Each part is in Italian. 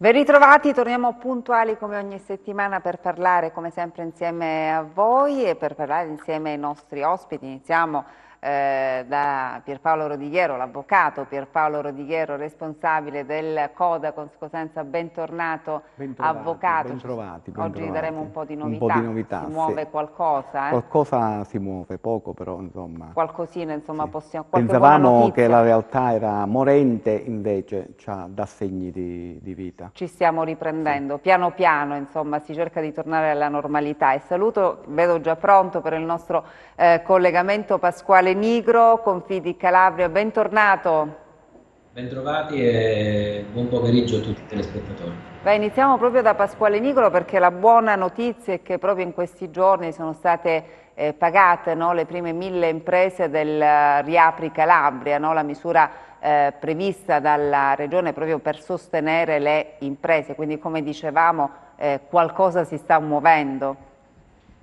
Ben ritrovati, torniamo puntuali come ogni settimana per parlare come sempre insieme a voi e per parlare insieme ai nostri ospiti. Iniziamo da Pierpaolo Rodighiero, l'avvocato Pierpaolo Rodighiero, responsabile del Codacons Cosenza. Bentornato Bentrovati, avvocato. bentrovati, Oggi gli daremo un bentrovati. po' di Un po' di novità, si novità, sì. muove qualcosa, eh? Qualcosa si muove, poco però, insomma. Qualcosina, insomma, Sì. possiamo, qualche buona Pensavamo che notizia. la realtà era morente, invece dà segni di vita. Ci stiamo Sì. riprendendo, piano piano, insomma, si cerca di tornare alla normalità. E saluto, vedo già pronto per il nostro collegamento Pasquale Nigro, Confidi Calabria, bentornato. Bentrovati e buon pomeriggio a tutti i telespettatori. Beh, iniziamo proprio da Pasquale Nigro perché la buona notizia è che proprio in questi giorni sono state pagate, no, le prime 1000 imprese del Riapri Calabria, no, la misura prevista dalla Regione proprio per sostenere le imprese, quindi come dicevamo qualcosa si sta muovendo.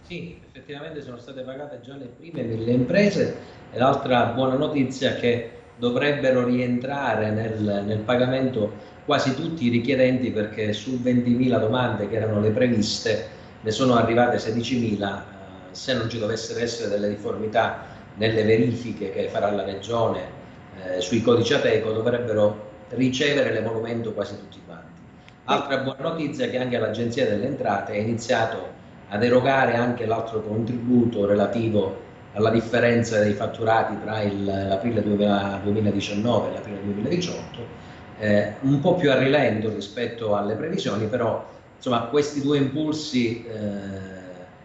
Sì, effettivamente sono state pagate già le prime 1000 imprese e l'altra buona notizia è che dovrebbero rientrare nel pagamento quasi tutti i richiedenti perché su 20.000 domande che erano le previste ne sono arrivate 16.000. Se non ci dovessero essere delle difformità nelle verifiche che farà la Regione sui codici Ateco dovrebbero ricevere l'emolumento quasi tutti quanti. Altra buona notizia è che anche l'Agenzia delle Entrate ha iniziato ad erogare anche l'altro contributo relativo alla differenza dei fatturati tra l'aprile 2019 e l'aprile 2018, un po' più a rilento rispetto alle previsioni, però insomma questi due impulsi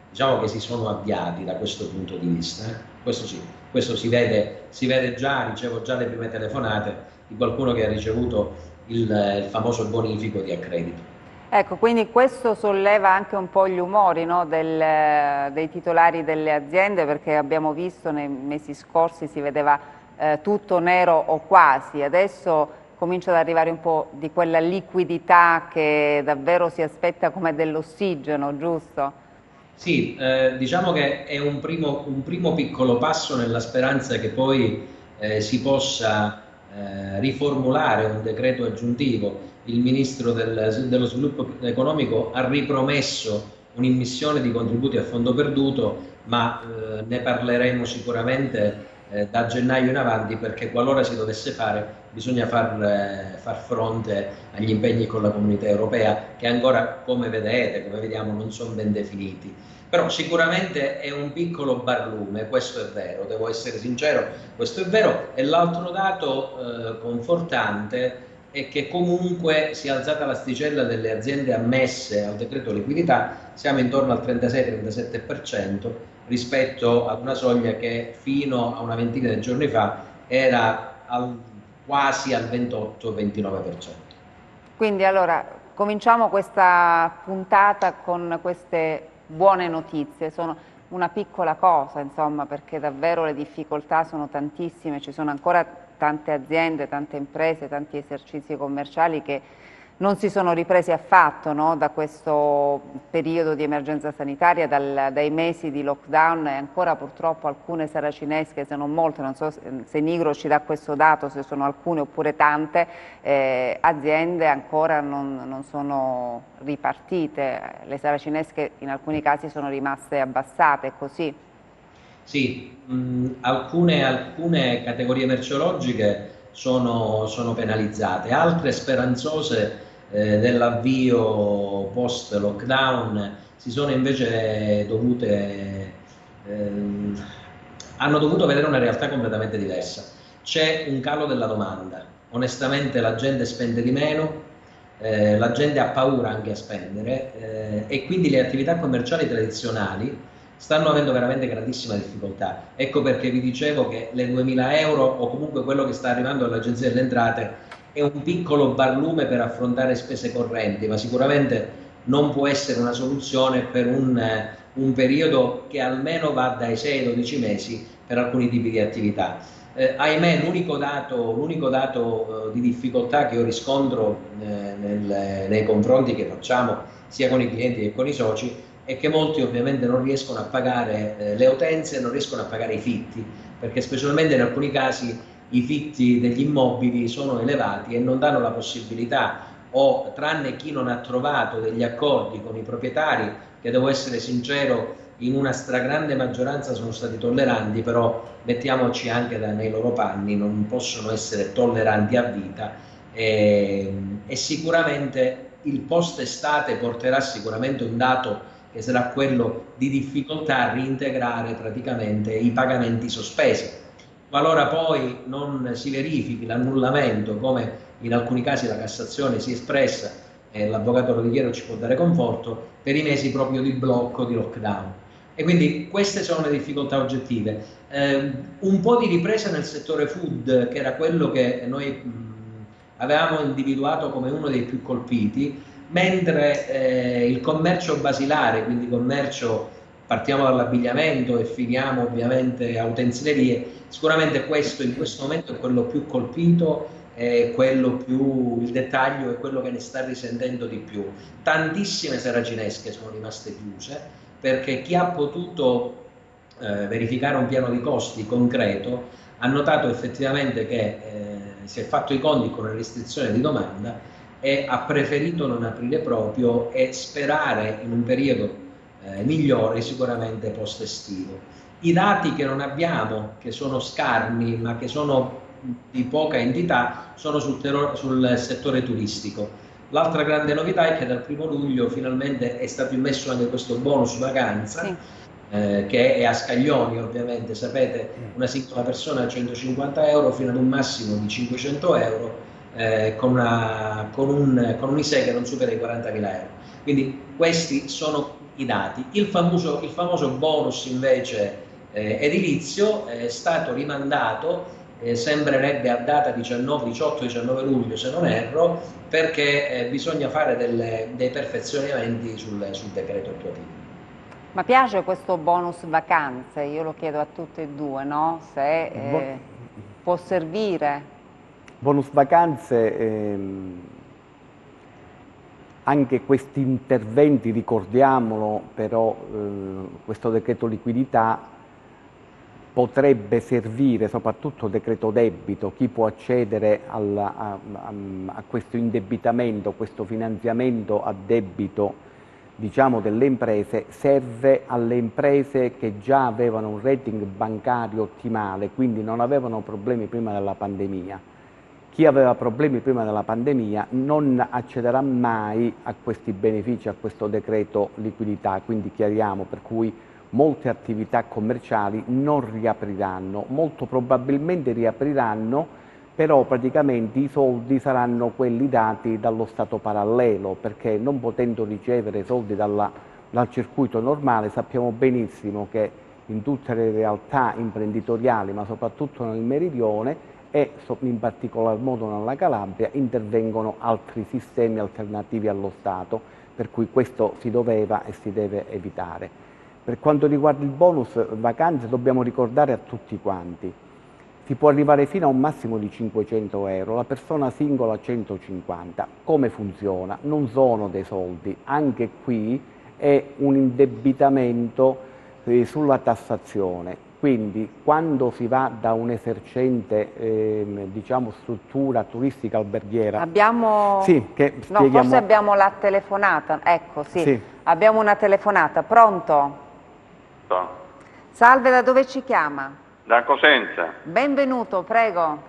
diciamo che si sono avviati da questo punto di vista. Questo sì, questo si vede già, ricevo già le prime telefonate di qualcuno che ha ricevuto il famoso bonifico di accredito. Ecco, quindi questo solleva anche un po' gli umori, no, dei titolari delle aziende, perché abbiamo visto nei mesi scorsi si vedeva tutto nero o quasi, adesso comincia ad arrivare un po' di quella liquidità che davvero si aspetta come dell'ossigeno, giusto? Sì, diciamo che è un primo piccolo passo nella speranza che poi si possa riformulare un decreto aggiuntivo. Il Ministro dello Sviluppo Economico ha ripromesso un'immissione di contributi a fondo perduto, ma ne parleremo sicuramente da gennaio in avanti perché qualora si dovesse fare bisogna far fronte agli impegni con la Comunità Europea che ancora, come vedete, come vediamo, non sono ben definiti. Però sicuramente è un piccolo barlume, questo è vero, devo essere sincero, questo è vero. E l'altro dato confortante è che comunque si è alzata l'asticella delle aziende ammesse al decreto liquidità, siamo intorno al 36-37% rispetto ad una soglia che fino a una ventina di giorni fa era quasi al 28-29%. Quindi allora cominciamo questa puntata con queste buone notizie, sono una piccola cosa insomma perché davvero le difficoltà sono tantissime, ci sono ancora tante aziende, tante imprese, tanti esercizi commerciali che non si sono ripresi affatto, no, da questo periodo di emergenza sanitaria, dai mesi di lockdown e ancora purtroppo alcune saracinesche, se non molte, non so se Nigro ci dà questo dato, se sono alcune oppure tante, aziende ancora non sono ripartite, le saracinesche in alcuni casi sono rimaste abbassate, è così. Sì, alcune categorie merceologiche sono penalizzate, altre speranzose dell'avvio post-lockdown si sono invece ehm, hanno dovuto vedere una realtà completamente diversa. C'è un calo della domanda, onestamente la gente spende di meno, la gente ha paura anche a spendere e quindi le attività commerciali tradizionali stanno avendo veramente grandissima difficoltà. Ecco perché vi dicevo che le 2000 euro o comunque quello che sta arrivando all'Agenzia delle Entrate è un piccolo barlume per affrontare spese correnti, ma sicuramente non può essere una soluzione per un periodo che almeno va dai 6 ai 12 mesi per alcuni tipi di attività. Ahimè, l'unico dato di difficoltà che io riscontro nei confronti che facciamo sia con i clienti che con i soci è che molti ovviamente non riescono a pagare le utenze, non riescono a pagare i fitti, perché specialmente in alcuni casi i fitti degli immobili sono elevati e non danno la possibilità o tranne chi non ha trovato degli accordi con i proprietari, che devo essere sincero, in una stragrande maggioranza sono stati tolleranti, però mettiamoci anche nei loro panni, non possono essere tolleranti a vita e sicuramente il post estate porterà sicuramente un dato che sarà quello di difficoltà a reintegrare praticamente i pagamenti sospesi. Qualora poi non si verifichi l'annullamento, come in alcuni casi la Cassazione si è espressa e l'avvocato Rodichiero ci può dare conforto, per i mesi proprio di blocco, di lockdown. E quindi queste sono le difficoltà oggettive. Un po' di ripresa nel settore food, che era quello che noi avevamo individuato come uno dei più colpiti, mentre il commercio basilare, quindi commercio, partiamo dall'abbigliamento e finiamo ovviamente a utensilerie, sicuramente questo in questo momento è quello più colpito, è quello più, il dettaglio è quello che ne sta risentendo di più. Tantissime seracinesche sono rimaste chiuse perché chi ha potuto verificare un piano di costi concreto ha notato effettivamente che si è fatto i conti con le restrizioni di domanda e ha preferito non aprire proprio e sperare in un periodo migliore sicuramente post estivo. I dati che non abbiamo, che sono scarni ma che sono di poca entità, sono sul settore turistico. L'altra grande novità è che dal 1° luglio finalmente è stato immesso anche questo bonus vacanza, sì, che è a scaglioni ovviamente, sapete, una singola persona a 150 euro fino ad un massimo di 500 euro, con un ISEE che non supera i 40.000 euro. Quindi questi sono i dati. Il famoso bonus invece edilizio è stato rimandato, sembrerebbe a data 18-19 luglio se non erro, perché bisogna fare dei perfezionamenti sul decreto attuativo. Ma piace questo bonus vacanze? Io lo chiedo a tutte e due, no? Se può servire. Bonus vacanze, anche questi interventi, ricordiamolo, però questo decreto liquidità potrebbe servire, soprattutto decreto debito, chi può accedere a questo indebitamento, questo finanziamento a debito, diciamo, delle imprese, serve alle imprese che già avevano un rating bancario ottimale, quindi non avevano problemi prima della pandemia. Chi aveva problemi prima della pandemia non accederà mai a questi benefici, a questo decreto liquidità, quindi chiariamo, per cui molte attività commerciali non riapriranno, molto probabilmente riapriranno, però praticamente i soldi saranno quelli dati dallo Stato parallelo, perché non potendo ricevere soldi dal circuito normale, sappiamo benissimo che in tutte le realtà imprenditoriali, ma soprattutto nel Meridione e in particolar modo nella Calabria, intervengono altri sistemi alternativi allo Stato, per cui questo si doveva e si deve evitare. Per quanto riguarda il bonus vacanze, dobbiamo ricordare a tutti quanti, si può arrivare fino a un massimo di 500 euro, la persona singola 150. Come funziona? Non sono dei soldi, anche qui è un indebitamento sulla tassazione. Quindi quando si va da un esercente, diciamo, struttura turistica alberghiera... Abbiamo... Sì, che spieghiamo... No, forse abbiamo la telefonata. Ecco, sì. Abbiamo una telefonata. Pronto? Salve, da dove ci chiama? Da Cosenza. Benvenuto, prego.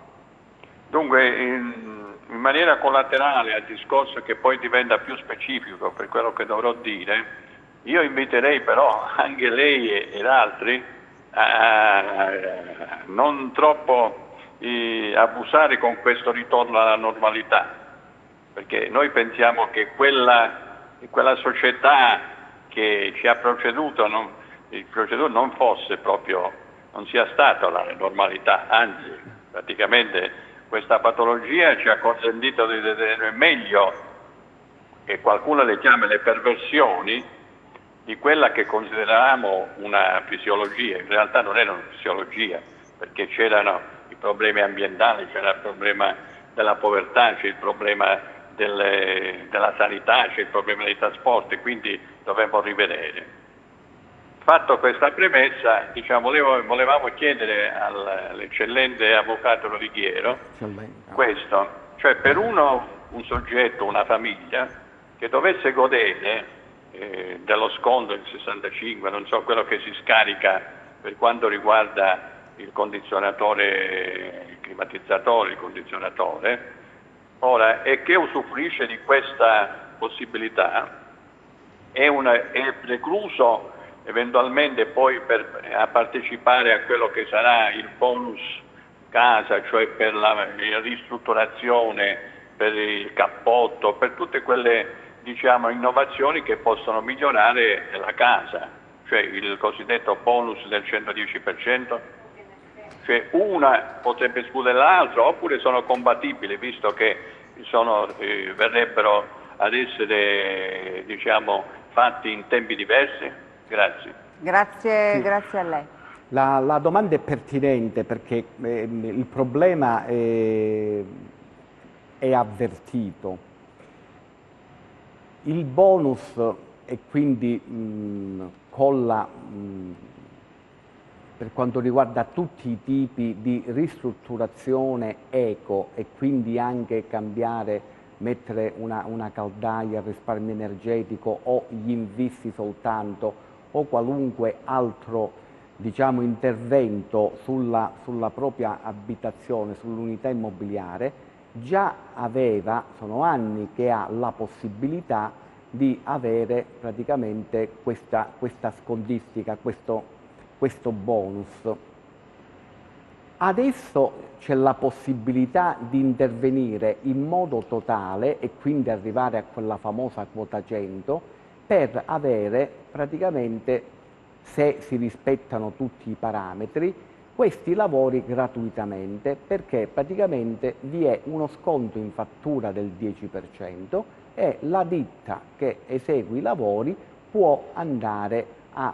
Dunque, in maniera collaterale al discorso che poi diventa più specifico per quello che dovrò dire, io inviterei però anche lei ed altri a non troppo abusare con questo ritorno alla normalità, perché noi pensiamo che quella società che ci ha proceduto, il procedura non fosse proprio, non sia stata la normalità, anzi praticamente questa patologia ci ha consentito di vedere meglio, che qualcuno le chiama le perversioni, di quella che consideravamo una fisiologia. In realtà non era una fisiologia, perché c'erano i problemi ambientali, c'era il problema della povertà, c'è il problema della sanità, c'è il problema dei trasporti, quindi dovremmo rivedere. Fatto questa premessa, diciamo, volevamo chiedere all'eccellente avvocato Rodichiero questo, cioè per uno un soggetto, una famiglia, che dovesse godere dello sconto del 65, non so, quello che si scarica per quanto riguarda il condizionatore, il climatizzatore, il condizionatore, ora, e che usufruisce di questa possibilità, è precluso eventualmente poi a partecipare a quello che sarà il bonus casa, cioè per la ristrutturazione, per il cappotto, per tutte quelle, diciamo, innovazioni che possono migliorare la casa, cioè il cosiddetto bonus del 110%, cioè una potrebbe escludere l'altra, oppure sono compatibili, visto che verrebbero ad essere, diciamo, fatti in tempi diversi? Grazie. Grazie, Sì. grazie a lei. La domanda è pertinente perché il problema è avvertito. Il bonus e quindi per quanto riguarda tutti i tipi di ristrutturazione eco e quindi anche mettere una caldaia a risparmio energetico o gli infissi soltanto o qualunque altro, diciamo, intervento sulla propria abitazione, sull'unità immobiliare, già sono anni che ha la possibilità di avere praticamente questa scontistica, questo bonus. Adesso c'è la possibilità di intervenire in modo totale e quindi arrivare a quella famosa quota 100 per avere praticamente, se si rispettano tutti i parametri, questi lavori gratuitamente, perché praticamente vi è uno sconto in fattura del 10% e la ditta che esegue i lavori può andare a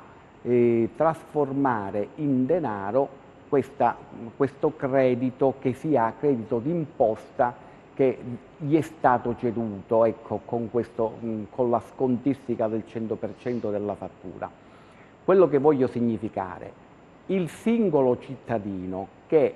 trasformare in denaro questo credito che sia credito d'imposta che gli è stato ceduto, ecco, con la scontistica del 100% della fattura. Quello che voglio significare, il singolo cittadino che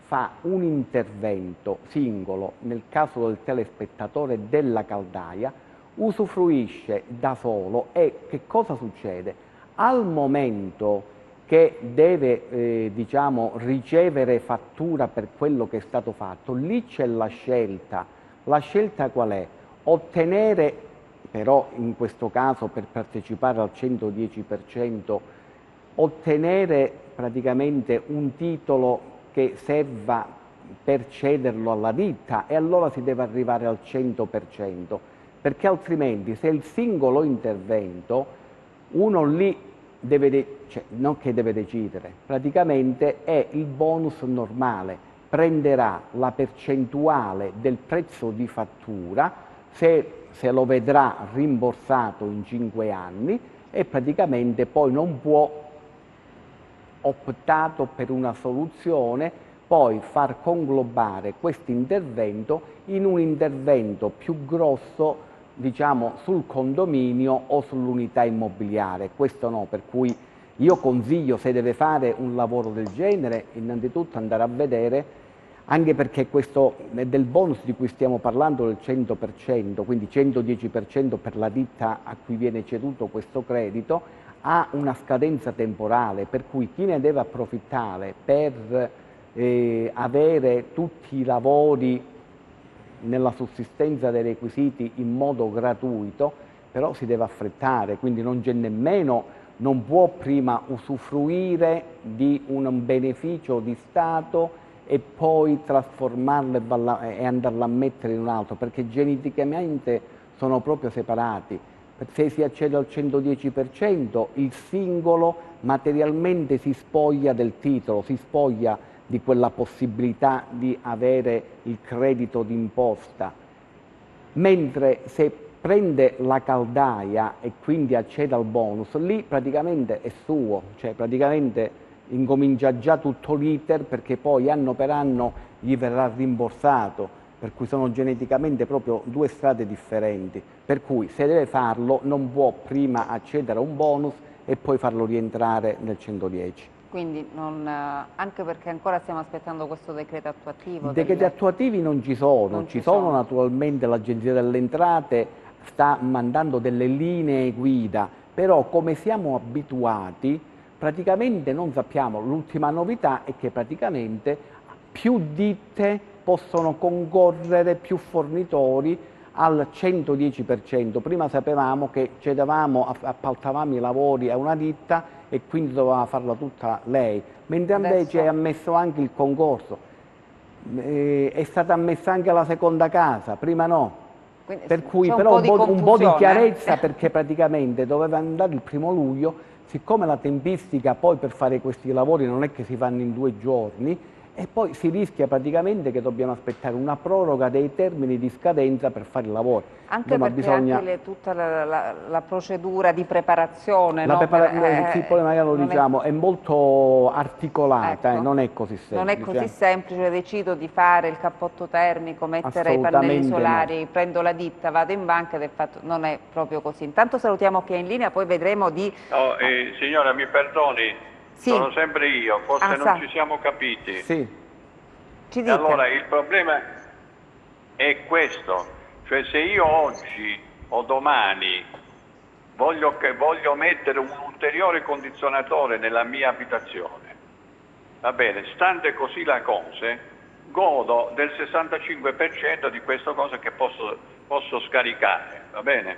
fa un intervento singolo, nel caso del telespettatore della caldaia, usufruisce da solo e che cosa succede? Al momento che deve diciamo, ricevere fattura per quello che è stato fatto, lì c'è la scelta. La scelta qual è? Ottenere, però in questo caso per partecipare al 110%, ottenere praticamente un titolo che serva per cederlo alla ditta e allora si deve arrivare al 100%, perché altrimenti se il singolo intervento, uno lì non che deve decidere, praticamente è il bonus normale, prenderà la percentuale del prezzo di fattura, se lo vedrà rimborsato in 5 anni e praticamente poi non può, optato per una soluzione, poi far conglobare questo intervento in un intervento più grosso, diciamo, sul condominio o sull'unità immobiliare. Questo no, per cui io consiglio, se deve fare un lavoro del genere, innanzitutto andare a vedere, anche perché questo del bonus di cui stiamo parlando del 100%, quindi 110% per la ditta a cui viene ceduto questo credito, ha una scadenza temporale, per cui chi ne deve approfittare per avere tutti i lavori nella sussistenza dei requisiti in modo gratuito, però si deve affrettare, quindi non può prima usufruire di un beneficio di Stato e poi trasformarlo e andarlo a mettere in un altro, perché geneticamente sono proprio separati. Se si accede al 110%, il singolo materialmente si spoglia del titolo, si spoglia di quella possibilità di avere il credito d'imposta, mentre se prende la caldaia e quindi accede al bonus, lì praticamente è suo, cioè praticamente incomincia già tutto l'iter, perché poi anno per anno gli verrà rimborsato, per cui sono geneticamente proprio due strade differenti, per cui se deve farlo non può prima accedere a un bonus e poi farlo rientrare nel 110. Quindi anche perché ancora stiamo aspettando questo decreto attuativo. I decreti attuativi non ci sono, Non ci sono sono. naturalmente l'Agenzia delle Entrate sta mandando delle linee guida, però come siamo abituati praticamente non sappiamo, l'ultima novità è che praticamente più ditte possono concorrere, più fornitori al 110%. Prima sapevamo che appaltavamo i lavori a una ditta e quindi doveva farla tutta lei, mentre invece ha ammesso anche il concorso, è stata ammessa anche la seconda casa, prima no. Quindi Per cui c'è però un po' di confusione, chiarezza perché praticamente doveva andare il 1° luglio, siccome la tempistica poi per fare questi lavori non è che si fanno in 2 giorni, e poi si rischia praticamente che dobbiamo aspettare una proroga dei termini di scadenza per fare i lavori. Anche perché anche tutta la procedura di preparazione, il problema lo diciamo, è molto articolata, ecco, non è così semplice. Non è così semplice, decido di fare il cappotto termico, mettere i pannelli solari, no. Prendo la ditta, vado in banca ed è fatto, non è proprio così. Intanto salutiamo chi è in linea, poi vedremo di... No, signora, mi perdoni. Sì. Sono sempre io, forse non ci siamo capiti. Sì. Ci dica. Allora, il problema è questo, cioè se io oggi o domani voglio mettere un ulteriore condizionatore nella mia abitazione, va bene, stante così le cose, godo del 65% di questa cosa che posso scaricare, va bene?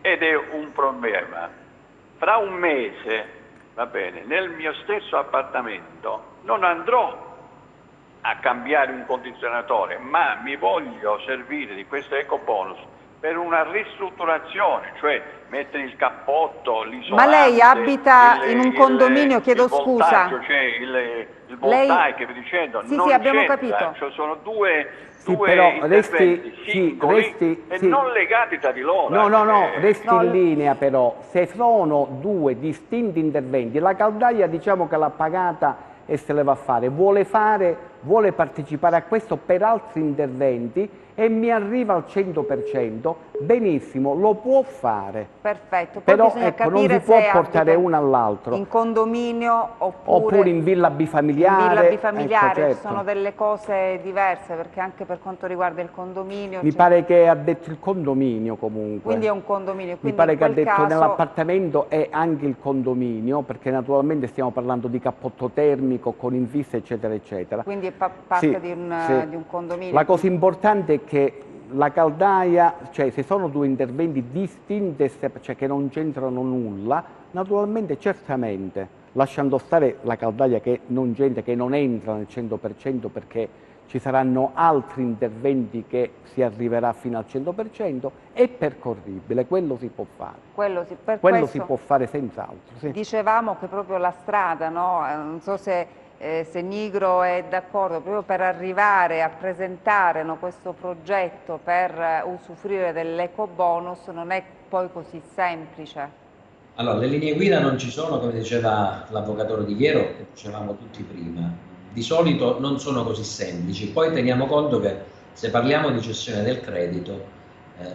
Ed è un problema. Fra un mese, va bene, nel mio stesso appartamento non andrò a cambiare un condizionatore, ma mi voglio servire di questo ecobonus per una ristrutturazione, cioè mettere il cappotto, l'isolante. Ma lei abita in un condominio, chiedo scusa. Cioè il voltaico, che vi dicendo, sì, non sì, abbiamo capito. Cioè sono due però interventi singoli e non legati tra di loro. No, resti in linea però. Se sono 2 distinti interventi, la caldaia diciamo che l'ha pagata e se le va a fare, vuole partecipare a questo per altri interventi e mi arriva al 100%, benissimo, lo può fare. Perfetto, poi però ecco, non si può portare uno all'altro. In condominio oppure in villa bifamiliare. In villa bifamiliare, ecco, certo. Ci sono delle cose diverse, perché anche per quanto riguarda il condominio... Mi pare che ha detto il condominio comunque. Quindi è un condominio. Mi pare che ha detto nell'appartamento è anche il condominio, perché naturalmente stiamo parlando di cappotto termico con invista eccetera eccetera. Quindi è parte di un condominio. La cosa importante è che la caldaia, cioè se sono 2 interventi distinti, cioè che non c'entrano nulla, naturalmente certamente, lasciando stare la caldaia che non entra nel 100% perché ci saranno altri interventi che si arriverà fino al 100%, è percorribile, quello si può fare. Quello si può fare senz'altro. Sì. Dicevamo che proprio la strada, no? Non so se Nigro è d'accordo, proprio per arrivare a presentare questo progetto per usufruire dell'ecobonus non è poi così semplice. Allora, le linee guida non ci sono, come diceva l'avvocato Righiero, che dicevamo tutti prima. Di solito non sono così semplici. Poi teniamo conto che se parliamo di cessione del credito,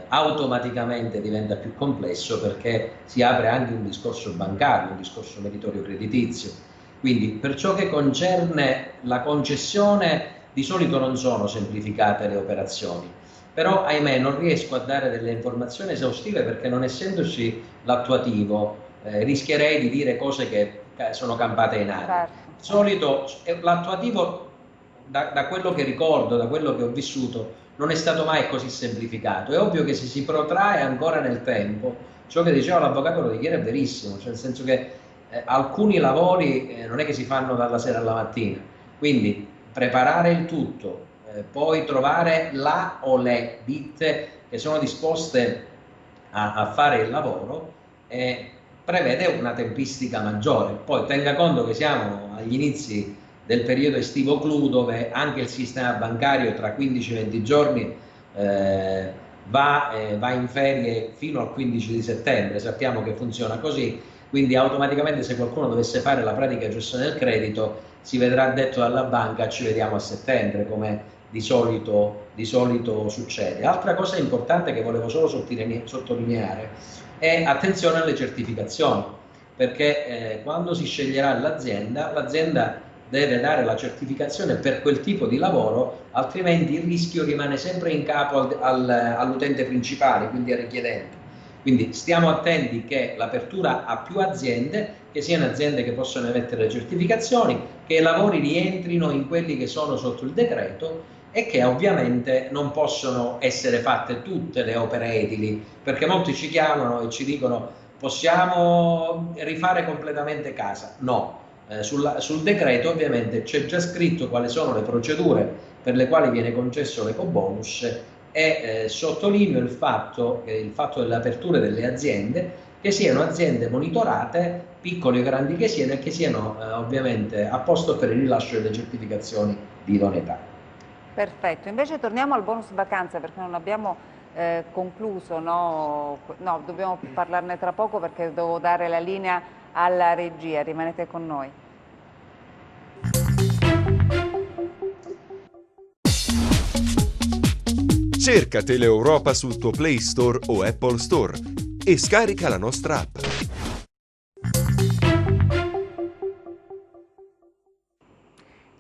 automaticamente diventa più complesso perché si apre anche un discorso bancario, un discorso meritorio creditizio. Quindi per ciò che concerne la concessione di solito non sono semplificate le operazioni, però ahimè non riesco a dare delle informazioni esaustive perché non essendoci l'attuativo rischierei di dire cose che sono campate in aria. Di solito l'attuativo da quello che ricordo, da quello che ho vissuto, non è stato mai così semplificato. È ovvio che se si protrae ancora nel tempo, ciò che diceva l'avvocato Rodriguez è verissimo, cioè nel senso che alcuni lavori non è che si fanno dalla sera alla mattina, quindi preparare il tutto, poi trovare la o le ditte che sono disposte a fare il lavoro prevede una tempistica maggiore. Poi tenga conto che siamo agli inizi del periodo estivo clou, dove anche il sistema bancario tra 15-20 giorni va in ferie fino al 15 di settembre, sappiamo che funziona così. Quindi automaticamente se qualcuno dovesse fare la pratica gestione del credito si vedrà detto dalla banca ci vediamo a settembre, come di solito succede. Altra cosa importante che volevo solo sottolineare è attenzione alle certificazioni, perché quando si sceglierà l'azienda deve dare la certificazione per quel tipo di lavoro, altrimenti il rischio rimane sempre in capo all'utente principale, quindi al richiedente. Quindi stiamo attenti che l'apertura a più aziende, che siano aziende che possono emettere le certificazioni, che i lavori rientrino in quelli che sono sotto il decreto e che ovviamente non possono essere fatte tutte le opere edili, perché molti ci chiamano e ci dicono possiamo rifare completamente casa. No, sul decreto ovviamente c'è già scritto quali sono le procedure per le quali viene concesso l'ecobonus e sottolineo il fatto delle aperture delle aziende, che siano aziende monitorate, piccole o grandi che siano, e che siano ovviamente a posto per il rilascio delle certificazioni di idoneità. Perfetto, invece torniamo al bonus vacanza perché non abbiamo concluso, no, dobbiamo parlarne tra poco perché devo dare la linea alla regia, rimanete con noi. Cerca Teleeuropa sul tuo Play Store o Apple Store e scarica la nostra app.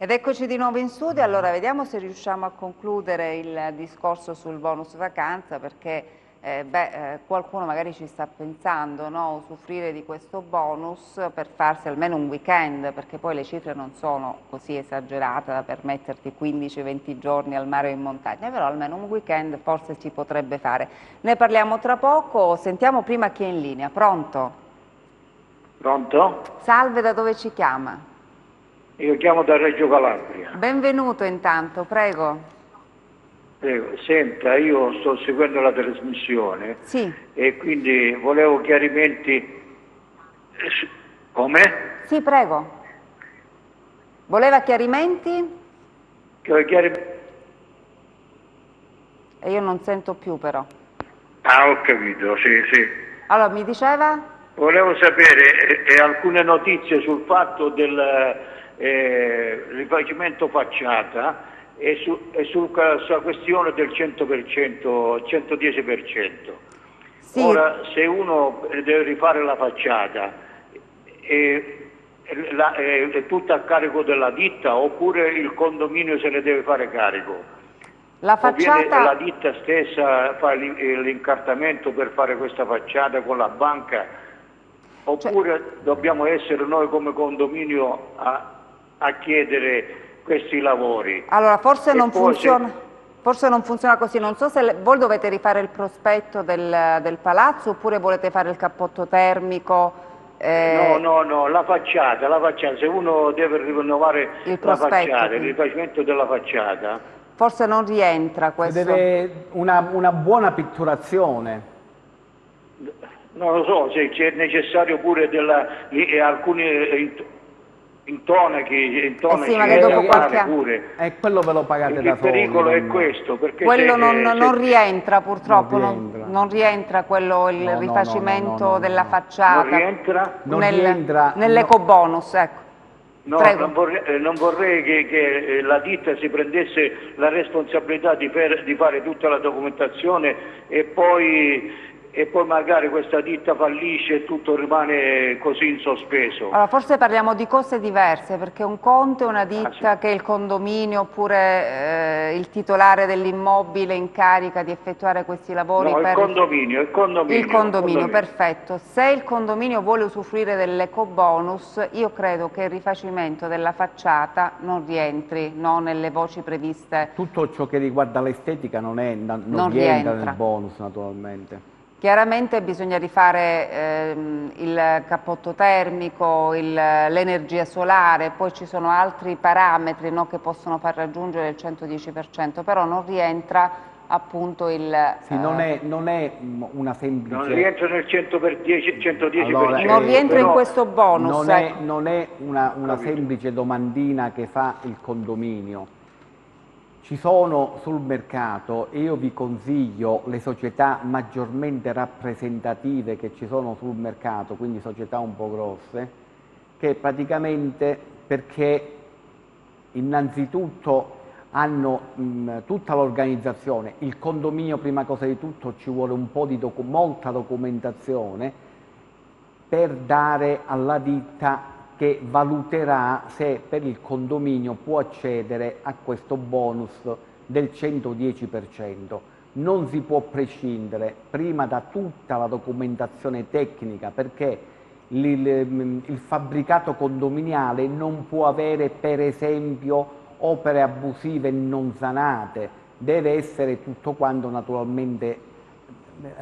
Ed eccoci di nuovo in studio, allora vediamo se riusciamo a concludere il discorso sul bonus vacanza perché qualcuno magari ci sta pensando, no? Usufruire di questo bonus per farsi almeno un weekend, perché poi le cifre non sono così esagerate da permetterti 15-20 giorni al mare o in montagna, però almeno un weekend forse si potrebbe fare. Ne parliamo tra poco, sentiamo prima chi è in linea. Pronto? Pronto? Salve, da dove ci chiama? Io chiamo da Reggio Calabria. Benvenuto intanto, prego. Prego, senta, io sto seguendo la trasmissione Sì. e quindi volevo chiarimenti. Come? Sì, prego. Voleva chiarimenti? E io non sento più però. Ah, ho capito, sì, sì. Allora, mi diceva? Volevo sapere alcune notizie sul fatto del rifacimento facciata e sulla questione del 100%, 110%. Sì. Ora, se uno deve rifare la facciata, è tutto a carico della ditta oppure il condominio se ne deve fare carico? La facciata... la ditta stessa fa l'incartamento per fare questa facciata con la banca, oppure dobbiamo essere noi come condominio a chiedere questi lavori? Allora, forse non funziona così, non so se voi dovete rifare il prospetto del palazzo oppure volete fare il cappotto termico. No, la facciata, se uno deve rinnovare la facciata, il rifacimento della facciata. Forse non rientra questo. Deve una buona pitturazione. Non lo so, se c'è necessario pure alcuni intonachi sì, magari dopo qualche anno. Pure. E quello ve lo pagate da soli. Il pericolo è questo. Perché quello non rientra purtroppo, non rientra quello, il rifacimento della facciata. Non rientra? Nell'ecobonus, ecco. No, non vorrei che la ditta si prendesse la responsabilità di fare tutta la documentazione e poi magari questa ditta fallisce e tutto rimane così in sospeso. Allora, forse parliamo di cose diverse, perché un conto è una ditta che il condominio oppure il titolare dell'immobile incarica di effettuare questi lavori. No, il condominio. Il condominio, perfetto. Se il condominio vuole usufruire dell'ecobonus, io credo che il rifacimento della facciata non rientri, no, nelle voci previste. Tutto ciò che riguarda l'estetica non rientra nel bonus, naturalmente. Chiaramente bisogna rifare il cappotto termico, l'energia solare, poi ci sono altri parametri, no, che possono far raggiungere il 110%, però non rientra appunto il... Sì, non è una semplice... Non rientra nel 110%. Allora, non rientra in questo bonus. Non è una semplice domandina che fa il condominio. Ci sono sul mercato, e io vi consiglio le società maggiormente rappresentative che ci sono sul mercato, quindi società un po' grosse, che praticamente, perché innanzitutto hanno tutta l'organizzazione, il condominio prima cosa di tutto ci vuole un po' di molta documentazione, per dare alla ditta che valuterà se per il condominio può accedere a questo bonus del 110%. Non si può prescindere prima da tutta la documentazione tecnica, perché il fabbricato condominiale non può avere, per esempio, opere abusive non sanate, deve essere tutto quanto naturalmente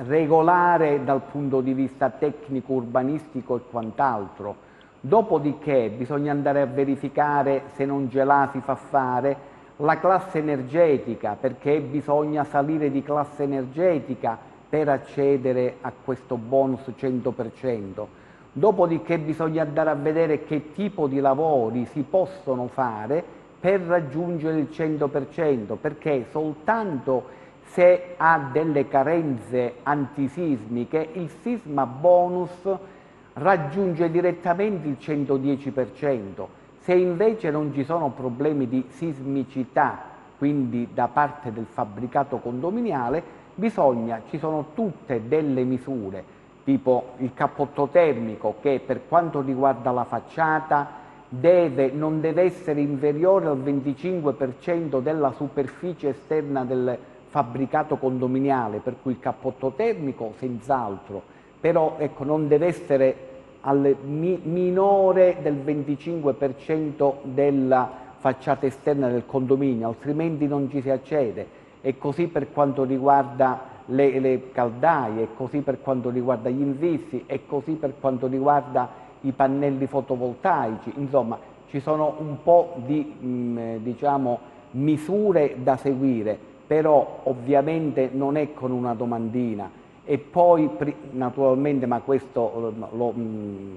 regolare dal punto di vista tecnico, urbanistico e quant'altro. Dopodiché bisogna andare a verificare, se non ce l'ha si fa fare, la classe energetica, perché bisogna salire di classe energetica per accedere a questo bonus 100%. Dopodiché bisogna andare a vedere che tipo di lavori si possono fare per raggiungere il 100%, perché soltanto se ha delle carenze antisismiche il sisma bonus raggiunge direttamente il 110%. Se invece non ci sono problemi di sismicità, quindi da parte del fabbricato condominiale, ci sono tutte delle misure, tipo il cappotto termico, che per quanto riguarda la facciata non deve essere inferiore al 25% della superficie esterna del fabbricato condominiale, per cui il cappotto termico senz'altro, però ecco, non deve essere minore del 25% della facciata esterna del condominio, altrimenti non ci si accede. E così per quanto riguarda le caldaie, e così per quanto riguarda gli infissi, e così per quanto riguarda i pannelli fotovoltaici. Insomma, ci sono un po' di diciamo, misure da seguire, però ovviamente non è con una domandina. E poi, naturalmente, ma questo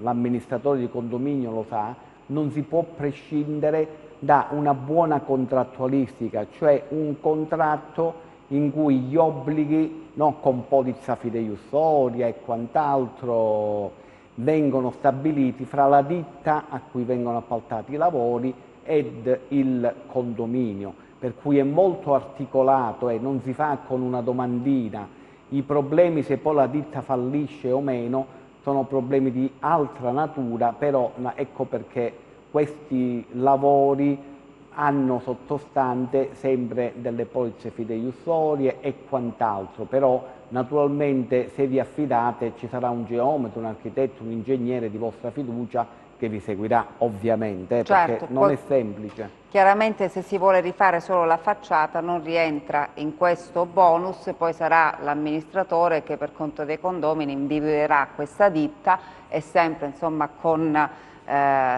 l'amministratore di condominio lo sa, non si può prescindere da una buona contrattualistica, cioè un contratto in cui gli obblighi, no, con polizza fideiussoria e quant'altro, vengono stabiliti fra la ditta a cui vengono appaltati i lavori ed il condominio, per cui è molto articolato e non si fa con una domandina. I problemi, se poi la ditta fallisce o meno, sono problemi di altra natura, però ecco perché questi lavori hanno sottostante sempre delle polizze fideiussorie e quant'altro, però naturalmente se vi affidate ci sarà un geometra, un architetto, un ingegnere di vostra fiducia che vi seguirà ovviamente, certo, perché non è semplice. Chiaramente se si vuole rifare solo la facciata non rientra in questo bonus, poi sarà l'amministratore che per conto dei condomini individuerà questa ditta e sempre insomma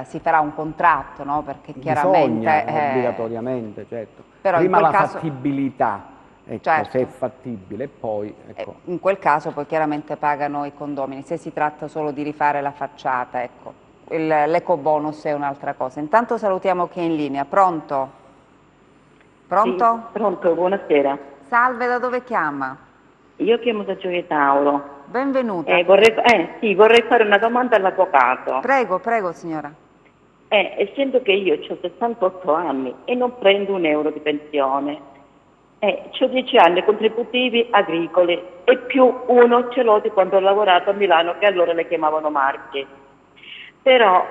si farà un contratto, no? Perché chiaramente obbligatoriamente, certo. Però prima la caso, fattibilità, ecco, certo, se è fattibile, poi ecco. In quel caso poi chiaramente pagano i condomini, se si tratta solo di rifare la facciata, ecco. L'ecobonus è un'altra cosa. Intanto salutiamo chi è in linea. Pronto? Pronto? Sì, pronto, buonasera. Salve, da dove chiama? Io chiamo da Gioia Tauro. Benvenuta. Vorrei fare una domanda all'avvocato. Prego, prego signora. Essendo che io ho 68 anni e non prendo un euro di pensione, ho 10 anni contributivi agricoli e più uno ce l'ho di quando ho lavorato a Milano, che allora le chiamavano Marchi. Però,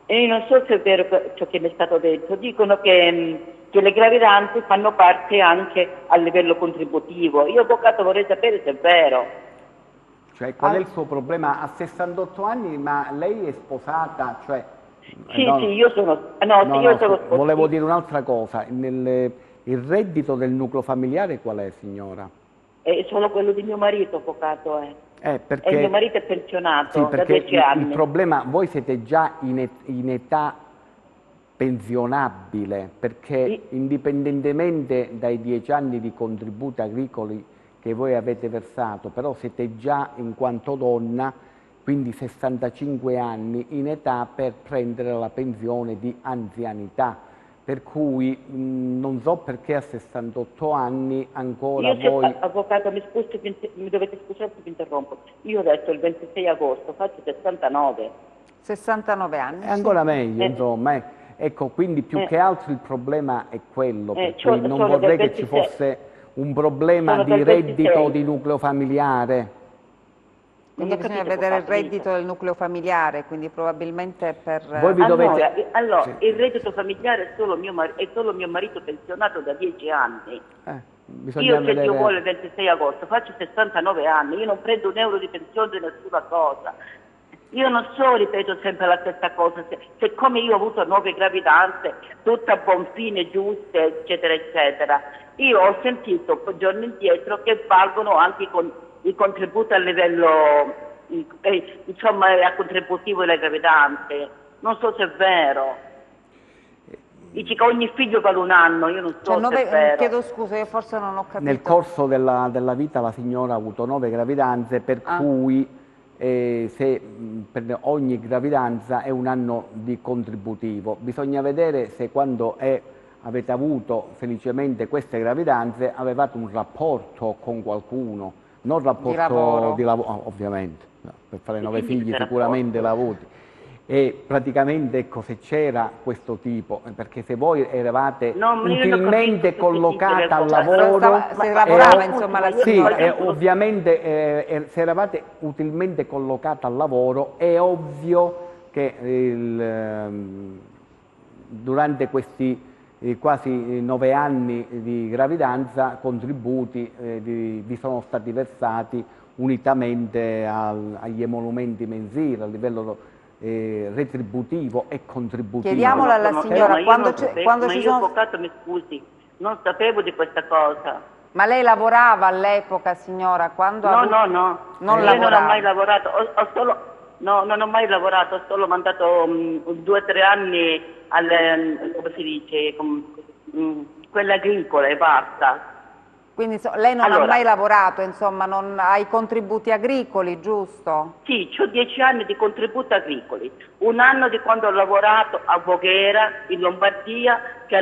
io non so se è vero ciò che mi è stato detto, dicono che le gravidanze fanno parte anche a livello contributivo. Io, avvocato, vorrei sapere se è vero. Cioè, qual è il suo problema? Ha 68 anni, ma lei è sposata? Cioè, sì, sì, io sono sposata. Volevo dire un'altra cosa. Il reddito del nucleo familiare qual è, signora? È solo quello di mio marito, avvocato, perché, e mio marito è pensionato sì, da 10 anni. Il problema, voi siete già in età pensionabile, perché sì, indipendentemente dai 10 anni di contributi agricoli che voi avete versato, però siete già in quanto donna, quindi 65 anni in età per prendere la pensione di anzianità. Per cui non so perché a 68 anni ancora voi... Avvocato, mi dovete scusare se vi interrompo. Io adesso il 26 agosto faccio 69. 69 anni. È ancora meglio, insomma. Ecco, quindi più che altro il problema è quello, per cui non vorrei che ci fosse un problema di reddito di nucleo familiare. Quindi bisogna vedere il reddito del nucleo familiare, quindi probabilmente per... Voi vi dovete... Allora, Sì. il reddito familiare è solo mio marito pensionato da 10 anni. Bisogna Io, se vedere... Dio vuole, il 26 agosto, faccio 69 anni, io non prendo un euro di pensione di nessuna cosa. Io non so, ripeto sempre la stessa cosa, siccome io ho avuto 9 gravidanze, tutte a buon fine, giuste, eccetera, eccetera, io ho sentito giorni indietro che valgono anche i contributi a livello, insomma, a contributivo delle gravidanze. Non so se è vero. Dici che ogni figlio vale un anno, io non so se è vero. Chiedo scusa, io forse non ho capito. Nel corso della vita la signora ha avuto 9 gravidanze, per cui per ogni gravidanza è un anno di contributivo. Bisogna vedere se quando avete avuto felicemente queste gravidanze avevate un rapporto con qualcuno, non rapporto di lavoro, ovviamente, per fare 9 figli sicuramente l'ha avuti. E praticamente, ecco, se c'era questo tipo, perché se voi eravate utilmente collocata al lavoro, se lavorava, insomma, la signora. Sì, ovviamente se eravate utilmente collocata al lavoro, è ovvio che durante questi quasi 9 anni di gravidanza contributi vi sono stati versati unitamente agli emolumenti mensili a livello retributivo e contributivo. Chiediamola alla signora, quando ci sono... avvocato, mi scusi, non sapevo di questa cosa. Ma lei lavorava all'epoca, signora? Quando No. Non io lavorava. non ho mai lavorato, non ho mai lavorato, ho solo mandato 2 o 3 anni come si dice, quelle agricole e basta. Quindi lei non ha mai lavorato, insomma, non ha i contributi agricoli, giusto? Sì, ho 10 anni di contributi agricoli, un anno di quando ho lavorato a Voghera, in Lombardia, che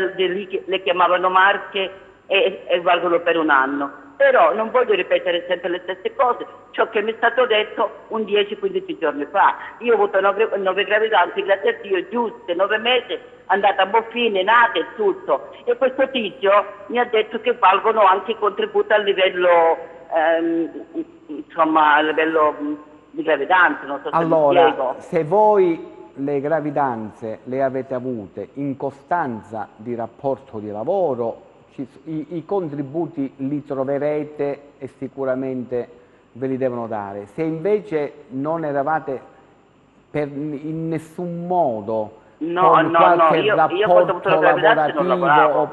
le chiamavano Marche e valgono per un anno. Però non voglio ripetere sempre le stesse cose, ciò che mi è stato detto un 10-15 giorni fa. Io ho avuto 9 gravidanze, grazie a Dio, giuste, 9 mesi, andata a buon fine, nate e tutto. E questo tizio mi ha detto che valgono anche i contributi a livello, insomma, a livello di gravidanza, non so se mi spiego. Se voi le gravidanze le avete avute in costanza di rapporto di lavoro, i contributi li troverete e sicuramente ve li devono dare. Se invece non eravate in nessun modo con qualche rapporto lavorativo,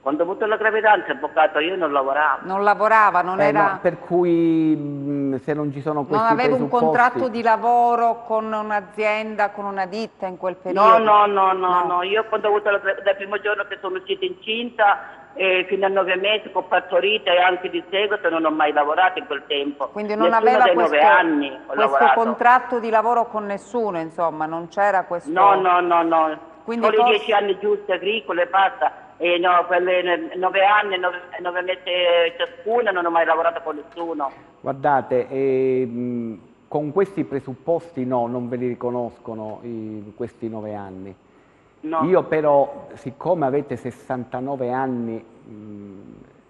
Quando ho avuto la gravidanza, avvocato, io non lavoravo. Non lavorava, non era... No, per cui se non ci sono questi non aveva un presupposti... contratto di lavoro con un'azienda, con una ditta in quel periodo? No. Io quando ho avuto dal primo giorno che sono uscita incinta, fino a 9 mesi ho partorito e anche di seguito non ho mai lavorato in quel tempo. Quindi non aveva questo, 9 anni ho lavorato. Contratto di lavoro con nessuno, insomma, non c'era questo... No. Quindi solo 10 anni giusti agricole e basta. E no, quelle 9 anni, 9 mesi ciascuna, non ho mai lavorato con nessuno. Guardate, con questi presupposti non ve li riconoscono questi 9 anni. No. Io però, siccome avete 69 anni,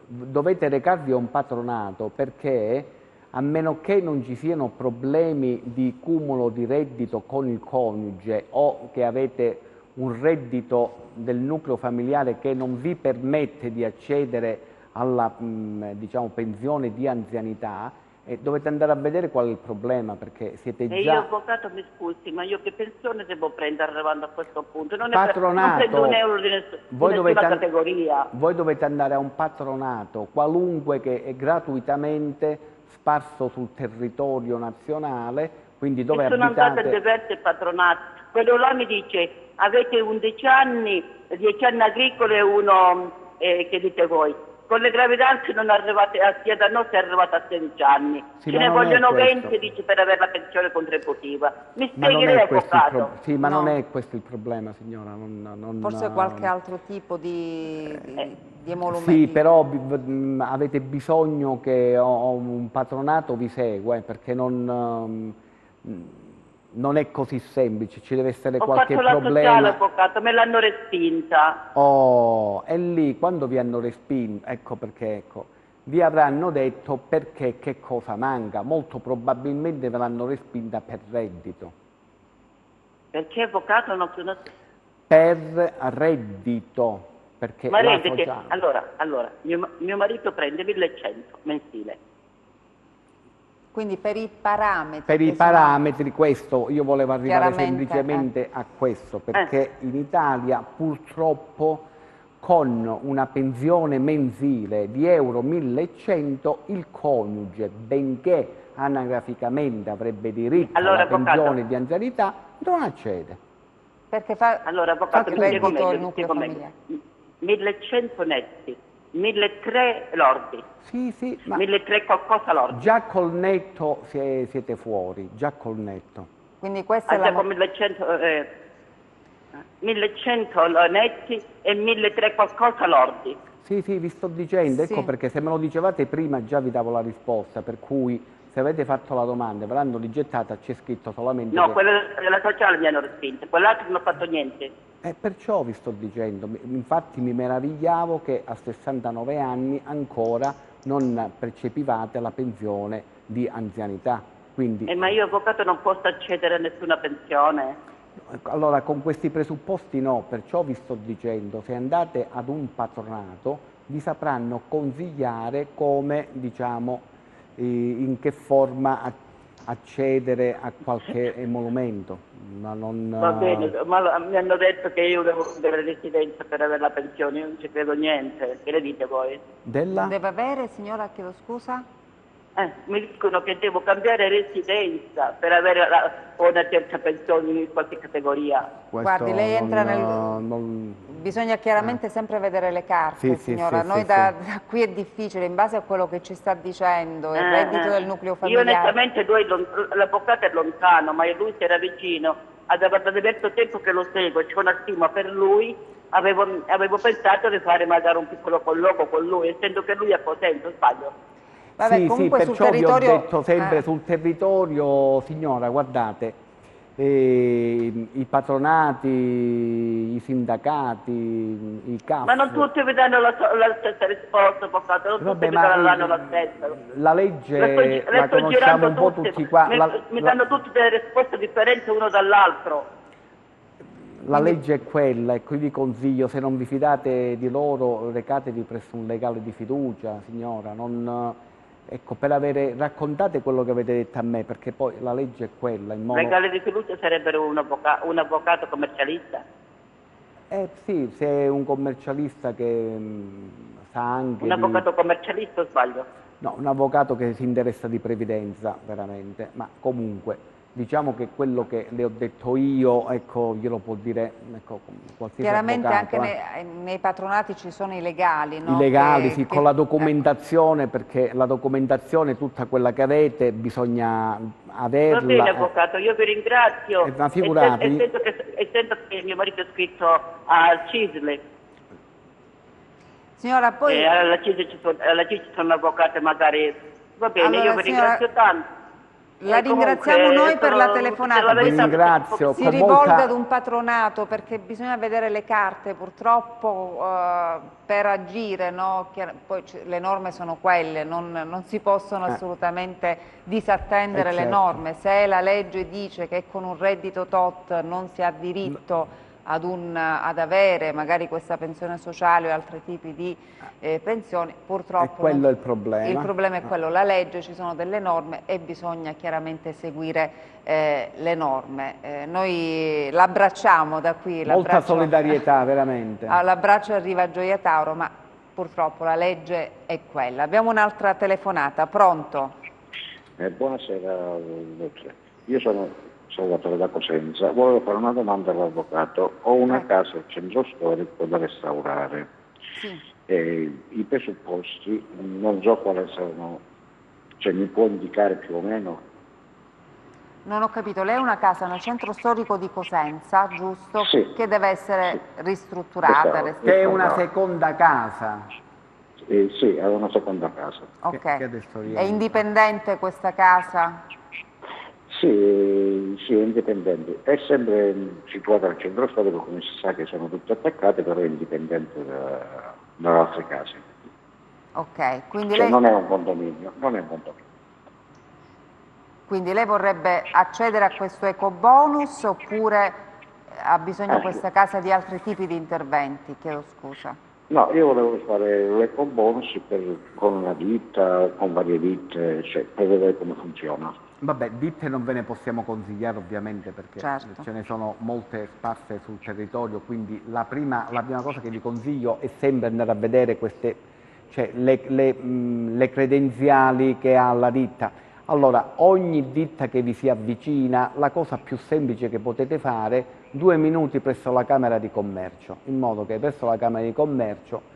dovete recarvi a un patronato, perché a meno che non ci siano problemi di cumulo di reddito con il coniuge o che avete un reddito del nucleo familiare che non vi permette di accedere alla diciamo, pensione di anzianità, dovete andare a vedere qual è il problema, perché siete già... E io, avvocato, mi scusi, ma io che pensione devo prendere arrivando a questo punto? Non Patronato, non prendo un euro di nessuna categoria. Voi dovete andare a un patronato qualunque che è gratuitamente sparso sul territorio nazionale, quindi dove sono abitate... andata a diversi patronati. Quello là mi dice, avete 11 anni, 10 anni agricole e uno, che dite voi. Con le gravidanze non arrivate da noi, si è arrivata a 16 anni. Sì, ce ne vogliono 20, dice, per avere la pensione contributiva. Mi spiegherei, avvocato? Sì, ma non è questo il problema, signora. Forse qualche altro tipo di emolumenti. Sì, però avete bisogno che un patronato vi segua, perché non è così semplice, ci deve essere qualche problema. Ho fatto la sociale, avvocato, me l'hanno respinta. Oh, e lì, quando vi hanno respinto, ecco perché, vi avranno detto perché che cosa manca, molto probabilmente ve l'hanno respinta per reddito. Perché avvocato non sono... Per reddito, perché Ma la rende che... sociale... Allora, mio marito prende 1100 mensile. Quindi per i parametri. Per i che sono parametri, questo, io volevo arrivare chiaramente, semplicemente a questo, perché in Italia purtroppo con una pensione mensile di euro 1100 il coniuge, benché anagraficamente avrebbe diritto Allora, alla avvocato, pensione di anzianità, non accede. Perché fa allora, avvocato, il mi spiego reddito meglio, il mi nucleo spiego familiare. meglio. 1100 netti, 1300 lordi, Sì, sì, ma 1300 qualcosa lordi. già col netto siete fuori, già col netto. Quindi questa è Già la... con 1100, 1100 netti e 1300 qualcosa lordi. Sì, sì, vi sto dicendo, ecco Sì. perché se me lo dicevate prima già vi davo la risposta, per cui se avete fatto la domanda e ve l'hanno rigettata c'è scritto solamente No, che... quella della sociale mi hanno respinto, quell'altro non ho fatto niente. Perciò vi sto dicendo, infatti mi meravigliavo che a 69 anni ancora non percepivate la pensione di anzianità. Quindi, Ma io avvocato non posso accedere a nessuna pensione. allora con questi presupposti no, perciò vi sto dicendo, se andate ad un patronato vi sapranno consigliare come, diciamo, in che forma accedere a qualche emolumento. Ma non, Va bene, ma mi hanno detto che io devo avere residenza per avere la pensione, io non ci credo niente. Che le dite voi? della... Deve avere, signora, chiedo scusa? Mi dicono che devo cambiare residenza per avere una terza pensione in qualche categoria. Questo Guardi, lei entra non- Bisogna chiaramente sempre vedere le carte, Sì, sì, signora. sì, Noi sì, da qui è difficile, in base a quello che ci sta dicendo, il reddito del nucleo Io familiare. onestamente l'avvocato è lontano, ma lui si era vicino, da diverso tempo che lo seguo, c'è una stima per lui, avevo pensato di fare magari un piccolo colloquio con lui, essendo che lui è potente, sbaglio. Vabbè, sì, comunque sì, sul perciò territorio... vi ho detto sempre sul territorio, signora, guardate, i patronati, i sindacati, i CAF... Ma non tutti vi danno la stessa risposta, avvocato, non Vabbè, tutti vi danno la stessa. la legge la sto conosciamo girando un po' tutte, tutti qua. mi danno tutte delle risposte differenti uno dall'altro. La legge è quella e qui vi consiglio, se non vi fidate di loro, recatevi presso un legale di fiducia, signora. Ecco, raccontate quello che avete detto a me, perché poi la legge è quella. Legale di fiducia sarebbe un avvocato commercialista? Sì, se è un commercialista che sa anche Un avvocato commercialista o sbaglio? No, un avvocato che si interessa di previdenza, veramente, ma comunque... Diciamo che quello che le ho detto io, ecco, glielo può dire qualsiasi Chiaramente avvocato. anche nei patronati ci sono i legali, no? I legali, sì, con la documentazione, ecco. perché la documentazione, tutta quella che avete, bisogna averla. Va bene, avvocato, io vi ringrazio. Ma figuratevi. Essendo che mio marito è iscritto al CISL. Signora, poi... alla CISL ci sono avvocati magari... Va bene, allora, io vi ringrazio tanto. La ringraziamo noi per la telefonata. Vi ringrazio. Si rivolga ad un patronato perché bisogna vedere le carte purtroppo per agire, no? Poi le norme sono quelle, non si possono assolutamente disattendere le certo. norme. Se la legge dice che con un reddito tot non si ha diritto ad avere magari questa pensione sociale o altri tipi di pensioni, purtroppo quello è il problema. Il problema è quello, la legge, ci sono delle norme e bisogna chiaramente seguire le norme. Noi l'abbracciamo da qui. Molta solidarietà, veramente. L'abbraccio arriva a Gioia Tauro, ma purtroppo la legge è quella. Abbiamo un'altra telefonata, pronto? Buonasera, dottore. Io sono Salvatore da Cosenza, volevo fare una domanda all'avvocato. Ho una casa al centro storico da restaurare. Sì. I presupposti non so quali sono, cioè mi può indicare più o meno? Non ho capito, lei ha una casa nel centro storico di Cosenza, giusto? Sì. Che deve essere ristrutturata. Che è una seconda casa. Sì, è una seconda casa. Ok. Che adesso È indipendente questa casa? Sì, è indipendente. È sempre situata al centro storico, come si sa che sono tutte attaccate, però è indipendente dalle altre case. Ok, quindi Cioè lei... non è un condominio, non è un condominio. Quindi lei vorrebbe accedere a questo ecobonus oppure ha bisogno questa casa di altri tipi di interventi? Chiedo scusa. No, io volevo fare l'ecobonus con una ditta, con varie ditte, cioè, per vedere come funziona. Vabbè, ditte non ve ne possiamo consigliare ovviamente perché Certo. ce ne sono molte sparse sul territorio, quindi la prima cosa che vi consiglio è sempre andare a vedere queste, cioè le credenziali che ha la ditta. Allora, ogni ditta che vi si avvicina, la cosa più semplice che potete fare, 2 minuti presso la Camera di Commercio, in modo che presso la Camera di Commercio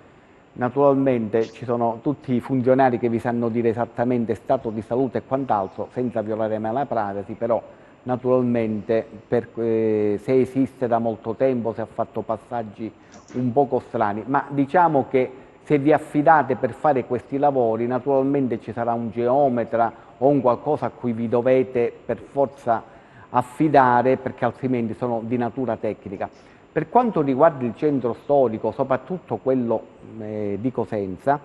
naturalmente ci sono tutti i funzionari che vi sanno dire esattamente stato di salute e quant'altro, senza violare mai la privacy, però naturalmente se esiste da molto tempo, se ha fatto passaggi un poco strani, ma diciamo che se vi affidate per fare questi lavori, naturalmente ci sarà un geometra o un qualcosa a cui vi dovete per forza affidare, perché altrimenti sono di natura tecnica. Per quanto riguarda il centro storico, soprattutto quello di Cosenza,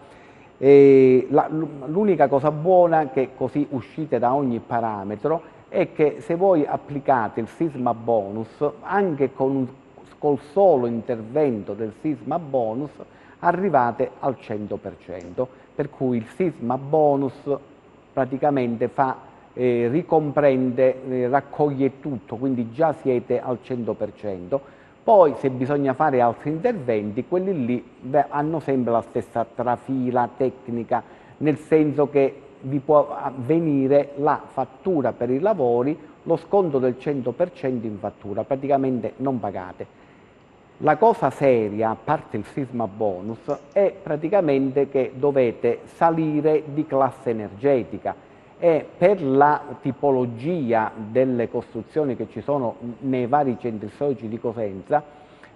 l'unica cosa buona che così uscite da ogni parametro è che se voi applicate il sisma bonus, anche col solo intervento del sisma bonus, arrivate al 100%, per cui il sisma bonus praticamente ricomprende, raccoglie tutto, quindi già siete al 100%. Poi se bisogna fare altri interventi, quelli lì hanno sempre la stessa trafila tecnica, nel senso che vi può venire la fattura per i lavori, lo sconto del 100% in fattura, praticamente non pagate. La cosa seria, a parte il sisma bonus, è praticamente che dovete salire di classe energetica e per la tipologia delle costruzioni che ci sono nei vari centri storici di Cosenza,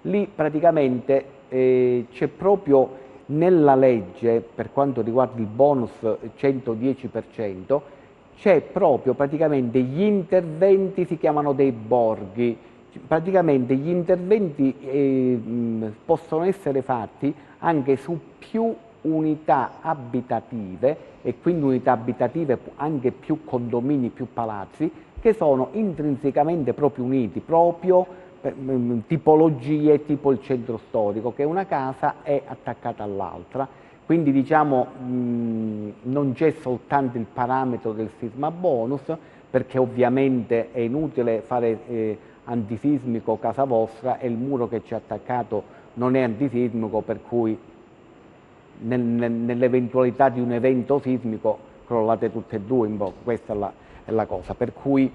lì praticamente c'è proprio nella legge, per quanto riguarda il bonus 110%, c'è proprio praticamente gli interventi, si chiamano dei borghi. Praticamente gli interventi possono essere fatti anche su più unità abitative e quindi unità abitative anche più condomini, più palazzi, che sono intrinsecamente proprio uniti, proprio per tipologie tipo il centro storico, che una casa è attaccata all'altra. Quindi diciamo non c'è soltanto il parametro del sisma bonus, perché ovviamente è inutile fare antisismico casa vostra e il muro che ci è attaccato non è antisismico, per cui nell'eventualità di un evento sismico crollate tutte e due, questa è la cosa. Per cui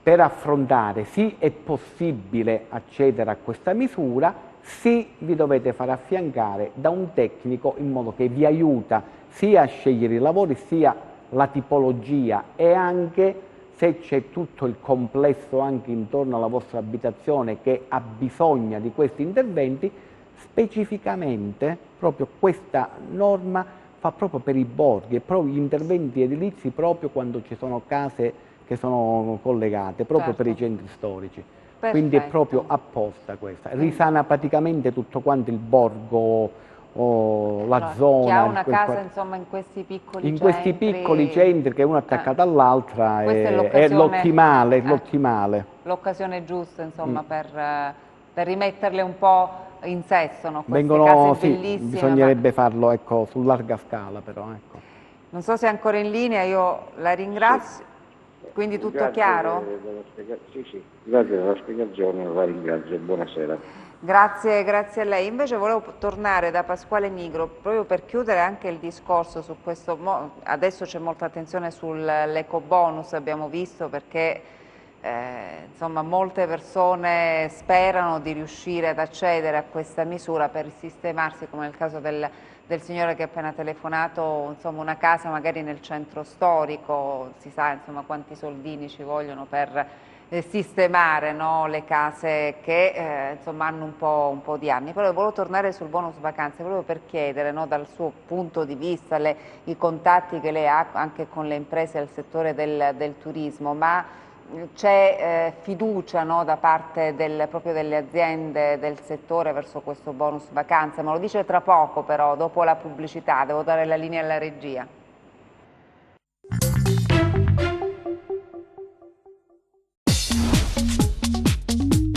per affrontare, sì è possibile accedere a questa misura, sì vi dovete far affiancare da un tecnico in modo che vi aiuta sia a scegliere i lavori, sia la tipologia e anche se c'è tutto il complesso anche intorno alla vostra abitazione che ha bisogno di questi interventi, specificamente proprio questa norma fa proprio per i borghi e proprio gli interventi edilizi proprio quando ci sono case che sono collegate, proprio per i centri storici. Perfetto. Quindi è proprio apposta questa. Risana praticamente tutto quanto il borgo, la zona. Chi ha una casa insomma in questi piccoli centri. In questi piccoli centri che uno attaccato all'altra è l'ottimale. L'occasione giusta insomma per rimetterle un po' in sesto, no? Queste Vengono, case bellissime. Bisognerebbe farlo ecco, su larga scala però. Ecco. Non so se è ancora in linea, io la ringrazio. Sì. Quindi tutto chiaro? Sì, grazie della spiegazione, la ringrazio, buonasera. Grazie a lei. Invece volevo tornare da Pasquale Nigro, proprio per chiudere anche il discorso su questo. Adesso c'è molta attenzione sull'ecobonus, abbiamo visto, perché insomma, molte persone sperano di riuscire ad accedere a questa misura per sistemarsi, come nel caso del signore che ha appena telefonato, insomma, una casa magari nel centro storico, si sa insomma quanti soldini ci vogliono per sistemare, no, le case che insomma hanno un po' di anni. Però volevo tornare sul bonus vacanze, proprio per chiedere, no, dal suo punto di vista, i contatti che lei ha anche con le imprese del settore del turismo, ma c'è fiducia, no, da parte proprio delle aziende del settore verso questo bonus vacanze, ma lo dice tra poco però, dopo la pubblicità, devo dare la linea alla regia.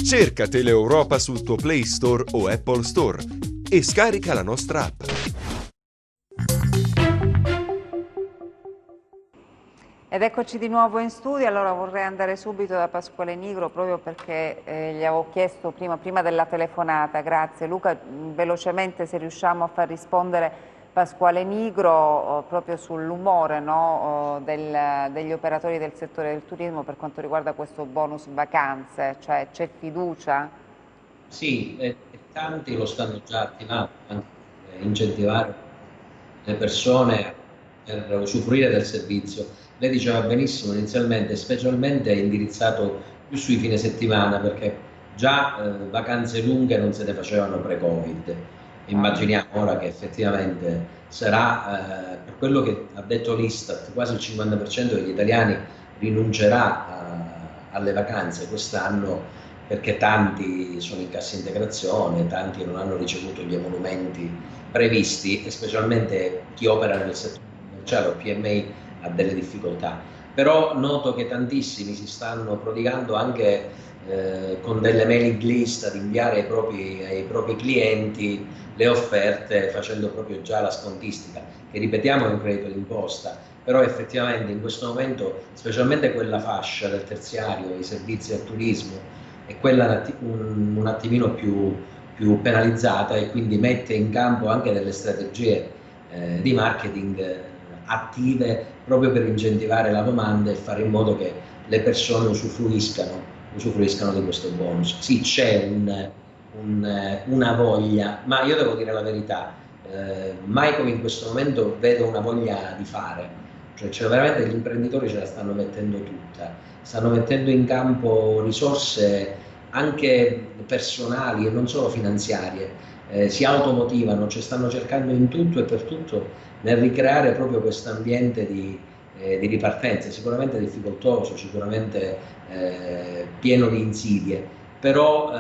Cerca Teleeuropa sul tuo Play Store o Apple Store e scarica la nostra app. Ed eccoci di nuovo in studio. Allora vorrei andare subito da Pasquale Nigro proprio perché gli avevo chiesto prima della telefonata, grazie Luca, velocemente se riusciamo a far rispondere Pasquale Nigro proprio sull'umore, no, degli operatori del settore del turismo per quanto riguarda questo bonus vacanze, cioè c'è fiducia? Sì, e tanti lo stanno già attivando, anche per incentivare le persone per usufruire del servizio. Lei diceva benissimo inizialmente, specialmente indirizzato più sui fine settimana, perché già vacanze lunghe non se ne facevano pre-Covid. Immaginiamo ora che effettivamente sarà, per quello che ha detto l'Istat, quasi il 50% degli italiani rinuncerà alle vacanze quest'anno perché tanti sono in cassa integrazione, tanti non hanno ricevuto gli emolumenti previsti e specialmente chi opera nel settore commerciale o PMI ha delle difficoltà. Però noto che tantissimi si stanno prodigando anche con delle mailing list ad inviare ai propri clienti le offerte facendo proprio già la scontistica, che ripetiamo è un credito d'imposta, però effettivamente in questo momento, specialmente quella fascia del terziario, i servizi al turismo, è quella un attimino più penalizzata e quindi mette in campo anche delle strategie di marketing attive proprio per incentivare la domanda e fare in modo che le persone usufruiscano di questo bonus. Sì, c'è una voglia, ma io devo dire la verità, mai come in questo momento vedo una voglia di fare, cioè veramente gli imprenditori ce la stanno mettendo tutta, stanno mettendo in campo risorse anche personali e non solo finanziarie, si automotivano, cioè stanno cercando in tutto e per tutto nel ricreare proprio questo ambiente di ripartenza, sicuramente difficoltoso, sicuramente pieno di insidie, però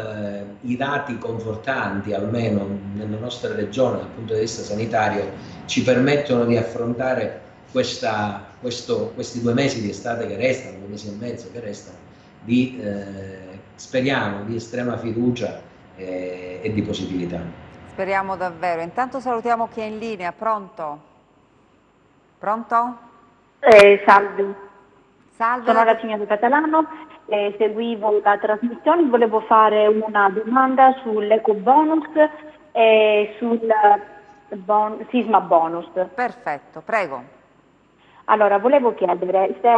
i dati confortanti, almeno nella nostra regione dal punto di vista sanitario, ci permettono di affrontare questi 2 mesi di estate che restano, 2 mesi e mezzo che restano, speriamo di estrema fiducia e di positività. Speriamo davvero. Intanto salutiamo chi è in linea. Pronto? Pronto? Salve. Salve. Sono la signora Catalano, seguivo la trasmissione, volevo fare una domanda sull'eco bonus e sul sisma bonus. Perfetto, prego. Allora, volevo chiedere se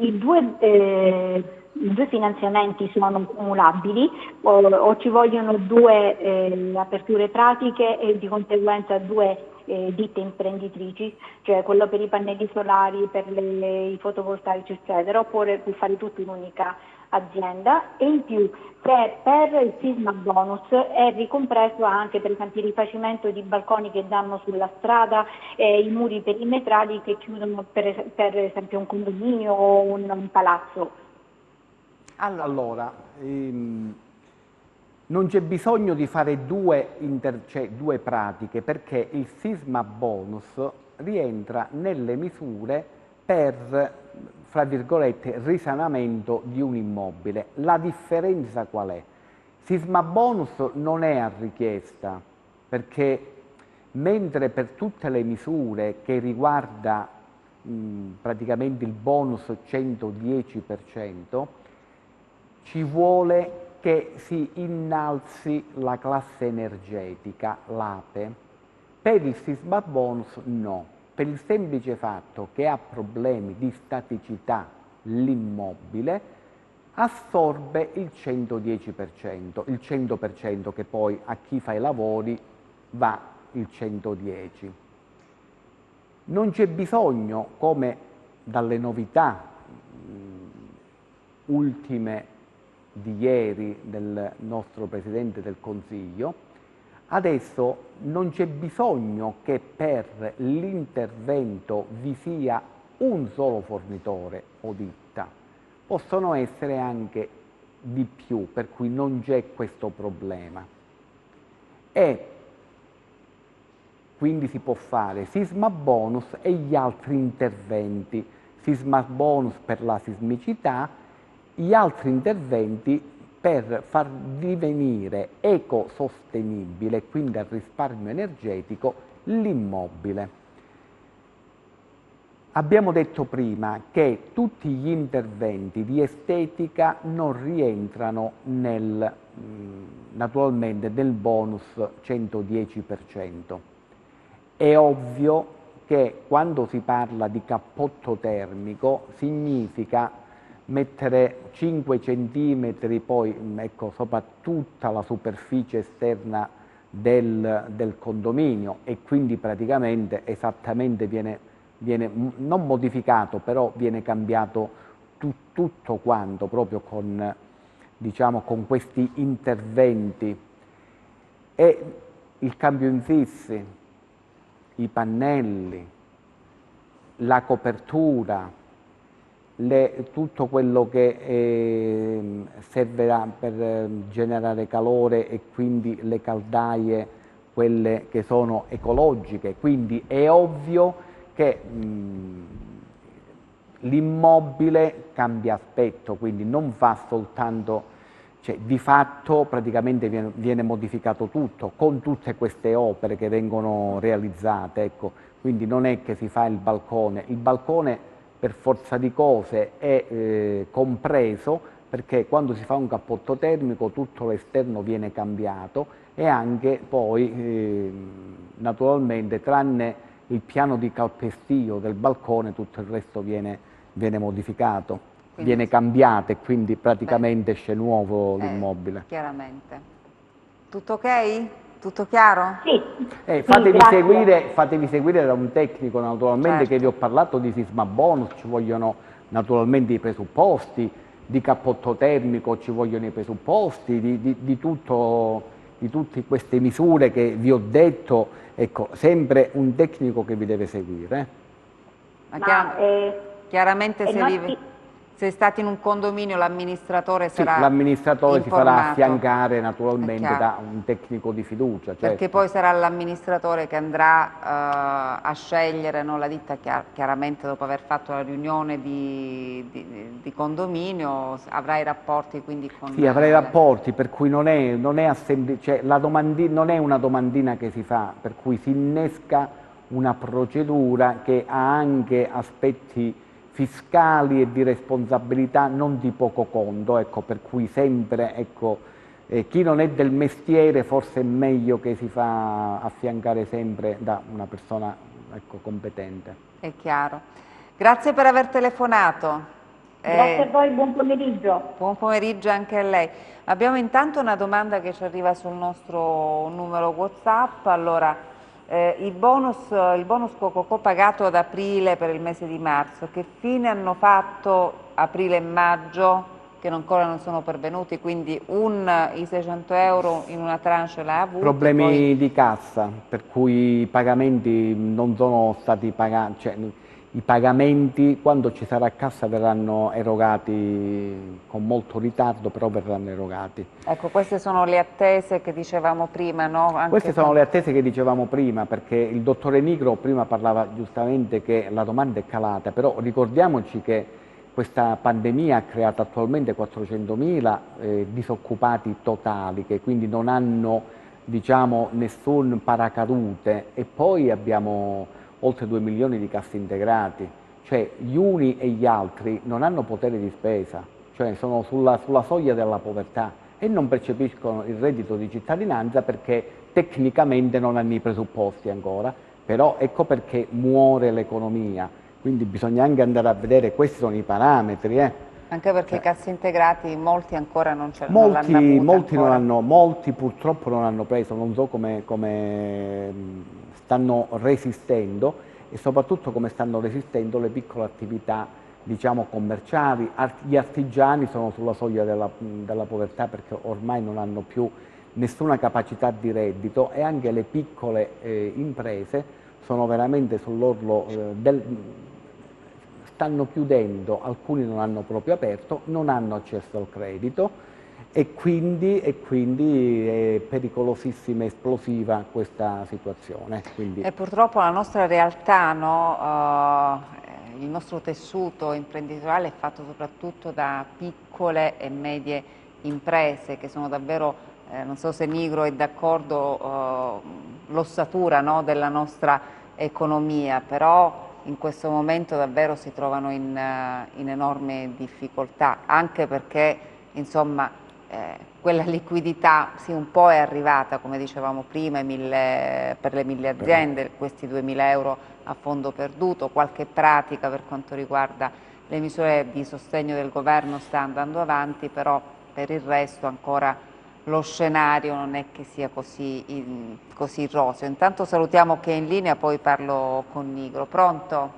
i due finanziamenti sono cumulabili o ci vogliono 2 aperture pratiche e di conseguenza 2 ditte imprenditrici, cioè quello per i pannelli solari, per i fotovoltaici eccetera, oppure per fare tutto in un'unica azienda, e in più se per il sisma bonus è ricompreso anche per esempio il rifacimento di balconi che danno sulla strada e i muri perimetrali che chiudono per esempio un condominio o un palazzo. Allora non c'è bisogno di fare due pratiche, perché il sisma bonus rientra nelle misure per, fra virgolette, risanamento di un immobile. La differenza qual è? Sisma bonus non è a richiesta, perché mentre per tutte le misure che riguarda praticamente il bonus 110%, ci vuole che si innalzi la classe energetica, l'APE. Per il sisma bonus no, per il semplice fatto che ha problemi di staticità l'immobile, assorbe il 110%, il 100% che poi a chi fa i lavori va il 110%. Non c'è bisogno, come dalle novità ultime di ieri del nostro Presidente del Consiglio, adesso non c'è bisogno che per l'intervento vi sia un solo fornitore o ditta, possono essere anche di più, per cui non c'è questo problema. E quindi si può fare sisma bonus e gli altri interventi, sisma bonus per la sismicità, gli altri interventi per far divenire ecosostenibile, quindi al risparmio energetico, l'immobile. Abbiamo detto prima che tutti gli interventi di estetica non rientrano naturalmente nel bonus 110%. È ovvio che quando si parla di cappotto termico significa mettere 5 centimetri poi sopra tutta la superficie esterna del condominio, e quindi praticamente esattamente viene non modificato, però viene cambiato tutto quanto, proprio con, diciamo, con questi interventi. E il cambio infissi, i pannelli, la copertura, tutto quello che servirà per generare calore, e quindi le caldaie, quelle che sono ecologiche. Quindi è ovvio che l'immobile cambia aspetto, quindi non fa soltanto, cioè di fatto praticamente viene modificato tutto con tutte queste opere che vengono realizzate, ecco. Quindi non è che si fa il balcone per forza di cose è compreso, perché quando si fa un cappotto termico tutto l'esterno viene cambiato, e anche poi naturalmente, tranne il piano di calpestio del balcone, tutto il resto viene modificato, quindi viene cambiato, e quindi praticamente esce nuovo l'immobile. Chiaramente. Tutto ok? Tutto chiaro? Sì. Fatevi seguire da un tecnico, naturalmente, certo, che vi ho parlato di sisma bonus, ci vogliono naturalmente i presupposti, di cappotto termico ci vogliono i presupposti, di tutte queste misure che vi ho detto, ecco, sempre un tecnico che vi deve seguire. Chiaramente se state in un condominio l'amministratore sarà l'amministratore si farà informato. affiancare naturalmente da un tecnico di fiducia. Certo. Perché poi sarà l'amministratore che andrà a scegliere, no, la ditta, chiaramente dopo aver fatto la riunione di condominio, avrà i rapporti quindi con... Sì, avrà i rapporti, per cui non è una domandina che si fa, per cui si innesca una procedura che ha anche aspetti fiscali e di responsabilità non di poco conto, ecco, per cui sempre, ecco, chi non è del mestiere forse è meglio che si fa affiancare sempre da una persona, ecco, competente. È chiaro. Grazie per aver telefonato. Grazie a voi, buon pomeriggio. Buon pomeriggio anche a lei. Abbiamo intanto una domanda che ci arriva sul nostro numero WhatsApp. Allora, il bonus Cococò pagato ad aprile per il mese di marzo, che fine hanno fatto aprile e maggio, che ancora non sono pervenuti? Quindi i 600 euro in una tranche l'ha avuto. Problemi poi... di cassa, per cui i pagamenti non sono stati pagati, cioè i pagamenti quando ci sarà cassa verranno erogati con molto ritardo, però verranno erogati. Ecco, queste sono le attese che dicevamo prima, no? Queste sono le attese che dicevamo prima, perché il dottore Nigro prima parlava giustamente che la domanda è calata, però ricordiamoci che questa pandemia ha creato attualmente 400.000 disoccupati totali, che quindi non hanno, diciamo, nessun paracadute, e poi abbiamo oltre 2 milioni di cassaintegrati, cioè gli uni e gli altri non hanno potere di spesa, cioè sono sulla soglia della povertà e non percepiscono il reddito di cittadinanza perché tecnicamente non hanno i presupposti ancora, però ecco perché muore l'economia, quindi bisogna anche andare a vedere, questi sono i parametri. Anche perché i cassaintegrati molti ancora non ce l'hanno. Molti purtroppo non hanno preso, non so come stanno resistendo, e soprattutto come stanno resistendo le piccole attività, diciamo, commerciali. Gli artigiani sono sulla soglia della povertà perché ormai non hanno più nessuna capacità di reddito, e anche le piccole imprese sono veramente sull'orlo stanno chiudendo, alcuni non hanno proprio aperto, non hanno accesso al credito e quindi è pericolosissima, esplosiva questa situazione. Quindi... E purtroppo la nostra realtà, no? Il nostro tessuto imprenditoriale è fatto soprattutto da piccole e medie imprese che sono davvero, non so se Nigro è d'accordo, l'ossatura, no, della nostra economia, però in questo momento davvero si trovano in enorme difficoltà, anche perché insomma quella liquidità sì, un po' è arrivata, come dicevamo prima, per le 1000 aziende, questi 2000 euro a fondo perduto, qualche pratica per quanto riguarda le misure di sostegno del governo sta andando avanti, però per il resto ancora lo scenario non è che sia così roseo. Intanto salutiamo chi è in linea, poi parlo con Nigro. Pronto?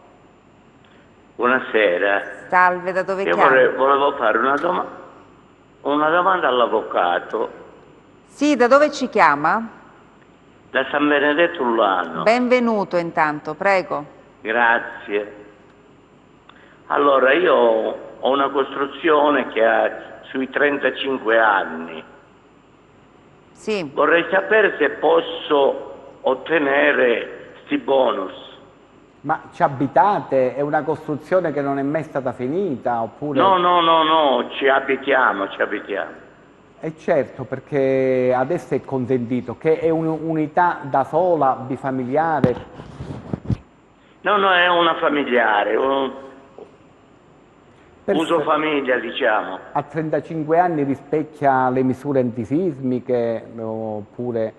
Buonasera. Salve, da dove Io chiami? volevo fare una domanda all'avvocato. Sì, da dove ci chiama? Da San Benedetto Urlano. Benvenuto intanto, prego. Grazie. Allora, io ho una costruzione che ha sui 35 anni. Sì. Vorrei sapere se posso ottenere sti bonus. Ma ci abitate? È una costruzione che non è mai stata finita? Oppure... No, ci abitiamo. E certo, perché adesso è consentito, che è un'unità da sola, bifamiliare? No, è una familiare, uso famiglia, diciamo. A 35 anni rispecchia le misure antisismiche oppure...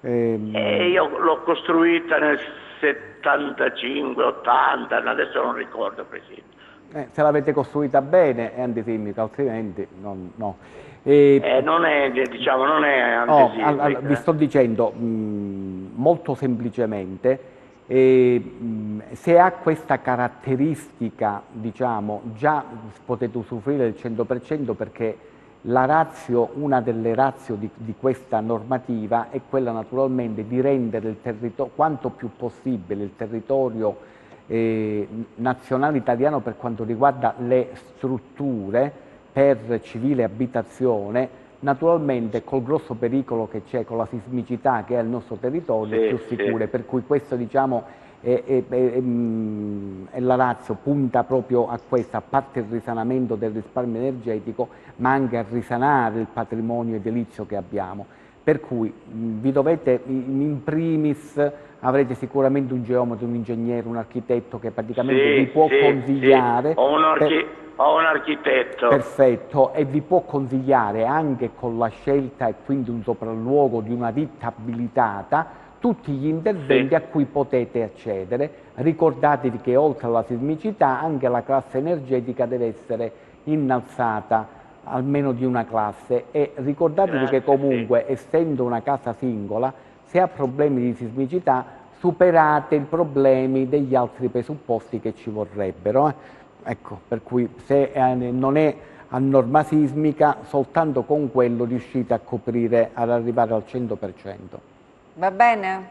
Io l'ho costruita nel 75, 80, adesso non ricordo Presidente. Se l'avete costruita bene è antisismica, altrimenti no. Non è antisismica. Vi sto dicendo molto semplicemente, se ha questa caratteristica, diciamo, già potete usufruire del 100% perché una delle ratio di questa normativa è quella naturalmente di rendere il territorio, quanto più possibile, il territorio nazionale italiano per quanto riguarda le strutture per civile abitazione, naturalmente col grosso pericolo che c'è con la sismicità che è il nostro territorio, più sicure, per cui questo diciamo è la ratio, punta proprio a questo, a parte il risanamento del risparmio energetico, ma anche a risanare il patrimonio edilizio che abbiamo. Per cui vi dovete, in primis, avrete sicuramente un geometra, un ingegnere, un architetto che praticamente vi può consigliare. Ho un architetto. Perfetto, e vi può consigliare anche con la scelta e quindi un sopralluogo di una ditta abilitata tutti gli interventi a cui potete accedere. Ricordatevi che oltre alla sismicità anche la classe energetica deve essere innalzata almeno di una classe e ricordatevi che comunque essendo una casa singola, se ha problemi di sismicità superate i problemi degli altri presupposti che ci vorrebbero. Ecco, per cui se non è a norma sismica, soltanto con quello riuscite a coprire, ad arrivare al 100%. Va bene?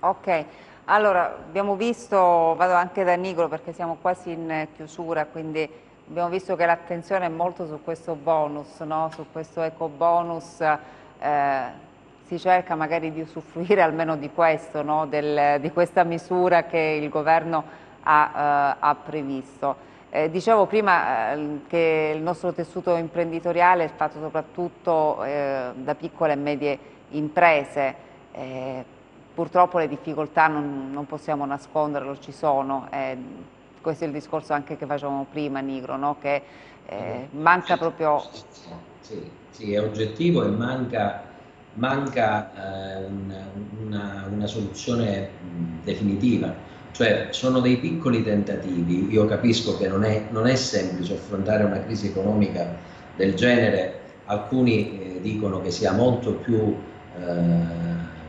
Ok, allora abbiamo visto, vado anche da Nigro perché siamo quasi in chiusura, quindi abbiamo visto che l'attenzione è molto su questo bonus, no? Su questo eco bonus, si cerca magari di usufruire almeno di questo, no? Di questa misura che il governo ha previsto. Dicevo prima che il nostro tessuto imprenditoriale è fatto soprattutto da piccole e medie imprese, purtroppo le difficoltà non possiamo nasconderlo, ci sono, questo è il discorso anche che facevamo prima Nigro, no? Che manca proprio... Sì, è oggettivo e manca una soluzione definitiva. Cioè sono dei piccoli tentativi, io capisco che non è semplice affrontare una crisi economica del genere, alcuni dicono che sia molto più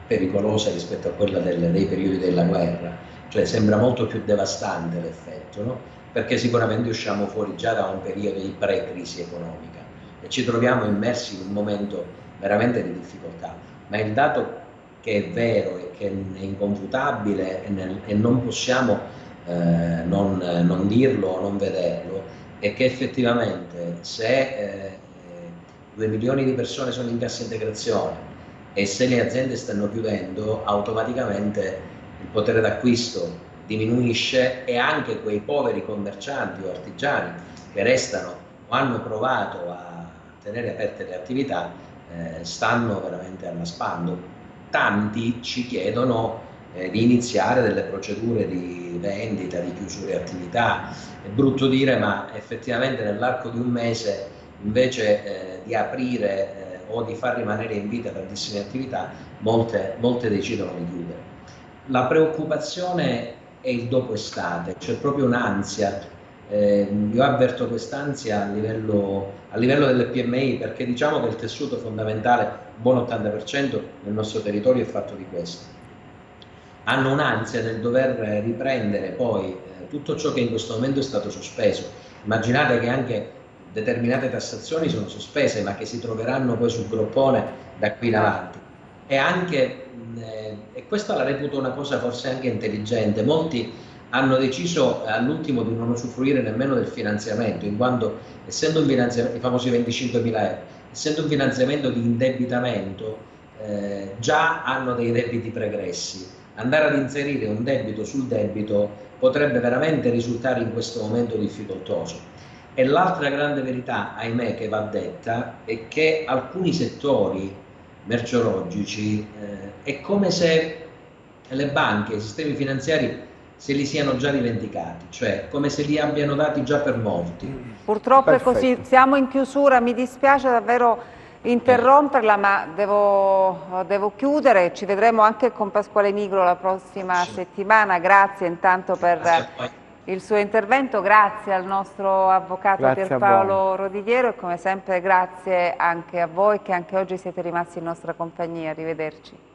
pericolosa rispetto a quella dei periodi della guerra, cioè sembra molto più devastante l'effetto, no? Perché sicuramente usciamo fuori già da un periodo di pre-crisi economica e ci troviamo immersi in un momento veramente di difficoltà, ma il dato che è vero e che è inconfutabile e non possiamo non dirlo o non vederlo, è che effettivamente se 2 milioni di persone sono in cassa integrazione e se le aziende stanno chiudendo, automaticamente il potere d'acquisto diminuisce e anche quei poveri commercianti o artigiani che restano o hanno provato a tenere aperte le attività stanno veramente annaspando. Tanti ci chiedono di iniziare delle procedure di vendita, di chiusura attività. È brutto dire, ma effettivamente nell'arco di un mese, invece di aprire o di far rimanere in vita tantissime attività, molte decidono di chiudere. La preoccupazione è il dopo estate, c'è proprio un'ansia. Io avverto quest'ansia a livello delle PMI, perché diciamo che il tessuto fondamentale, un buon 80% nel nostro territorio è fatto di questo. Hanno un'ansia nel dover riprendere poi tutto ciò che in questo momento è stato sospeso. Immaginate che anche determinate tassazioni sono sospese, ma che si troveranno poi sul groppone da qui in avanti. E questa la reputo una cosa forse anche intelligente. Molti hanno deciso all'ultimo di non usufruire nemmeno del finanziamento, in quanto essendo un finanziamento, i famosi 25.000 euro, essendo un finanziamento di indebitamento, già hanno dei debiti pregressi. Andare ad inserire un debito sul debito potrebbe veramente risultare in questo momento difficoltoso. E l'altra grande verità, ahimè, che va detta è che alcuni settori merceologici è come se le banche, i sistemi finanziari se li siano già dimenticati, cioè come se li abbiano dati già per morti. Purtroppo è così, siamo in chiusura, mi dispiace davvero interromperla, ma devo chiudere. Ci vedremo anche con Pasquale Nigro la prossima settimana. Grazie intanto per il suo intervento, grazie al nostro avvocato Pierpaolo Rodigliero e come sempre grazie anche a voi che anche oggi siete rimasti in nostra compagnia. Arrivederci.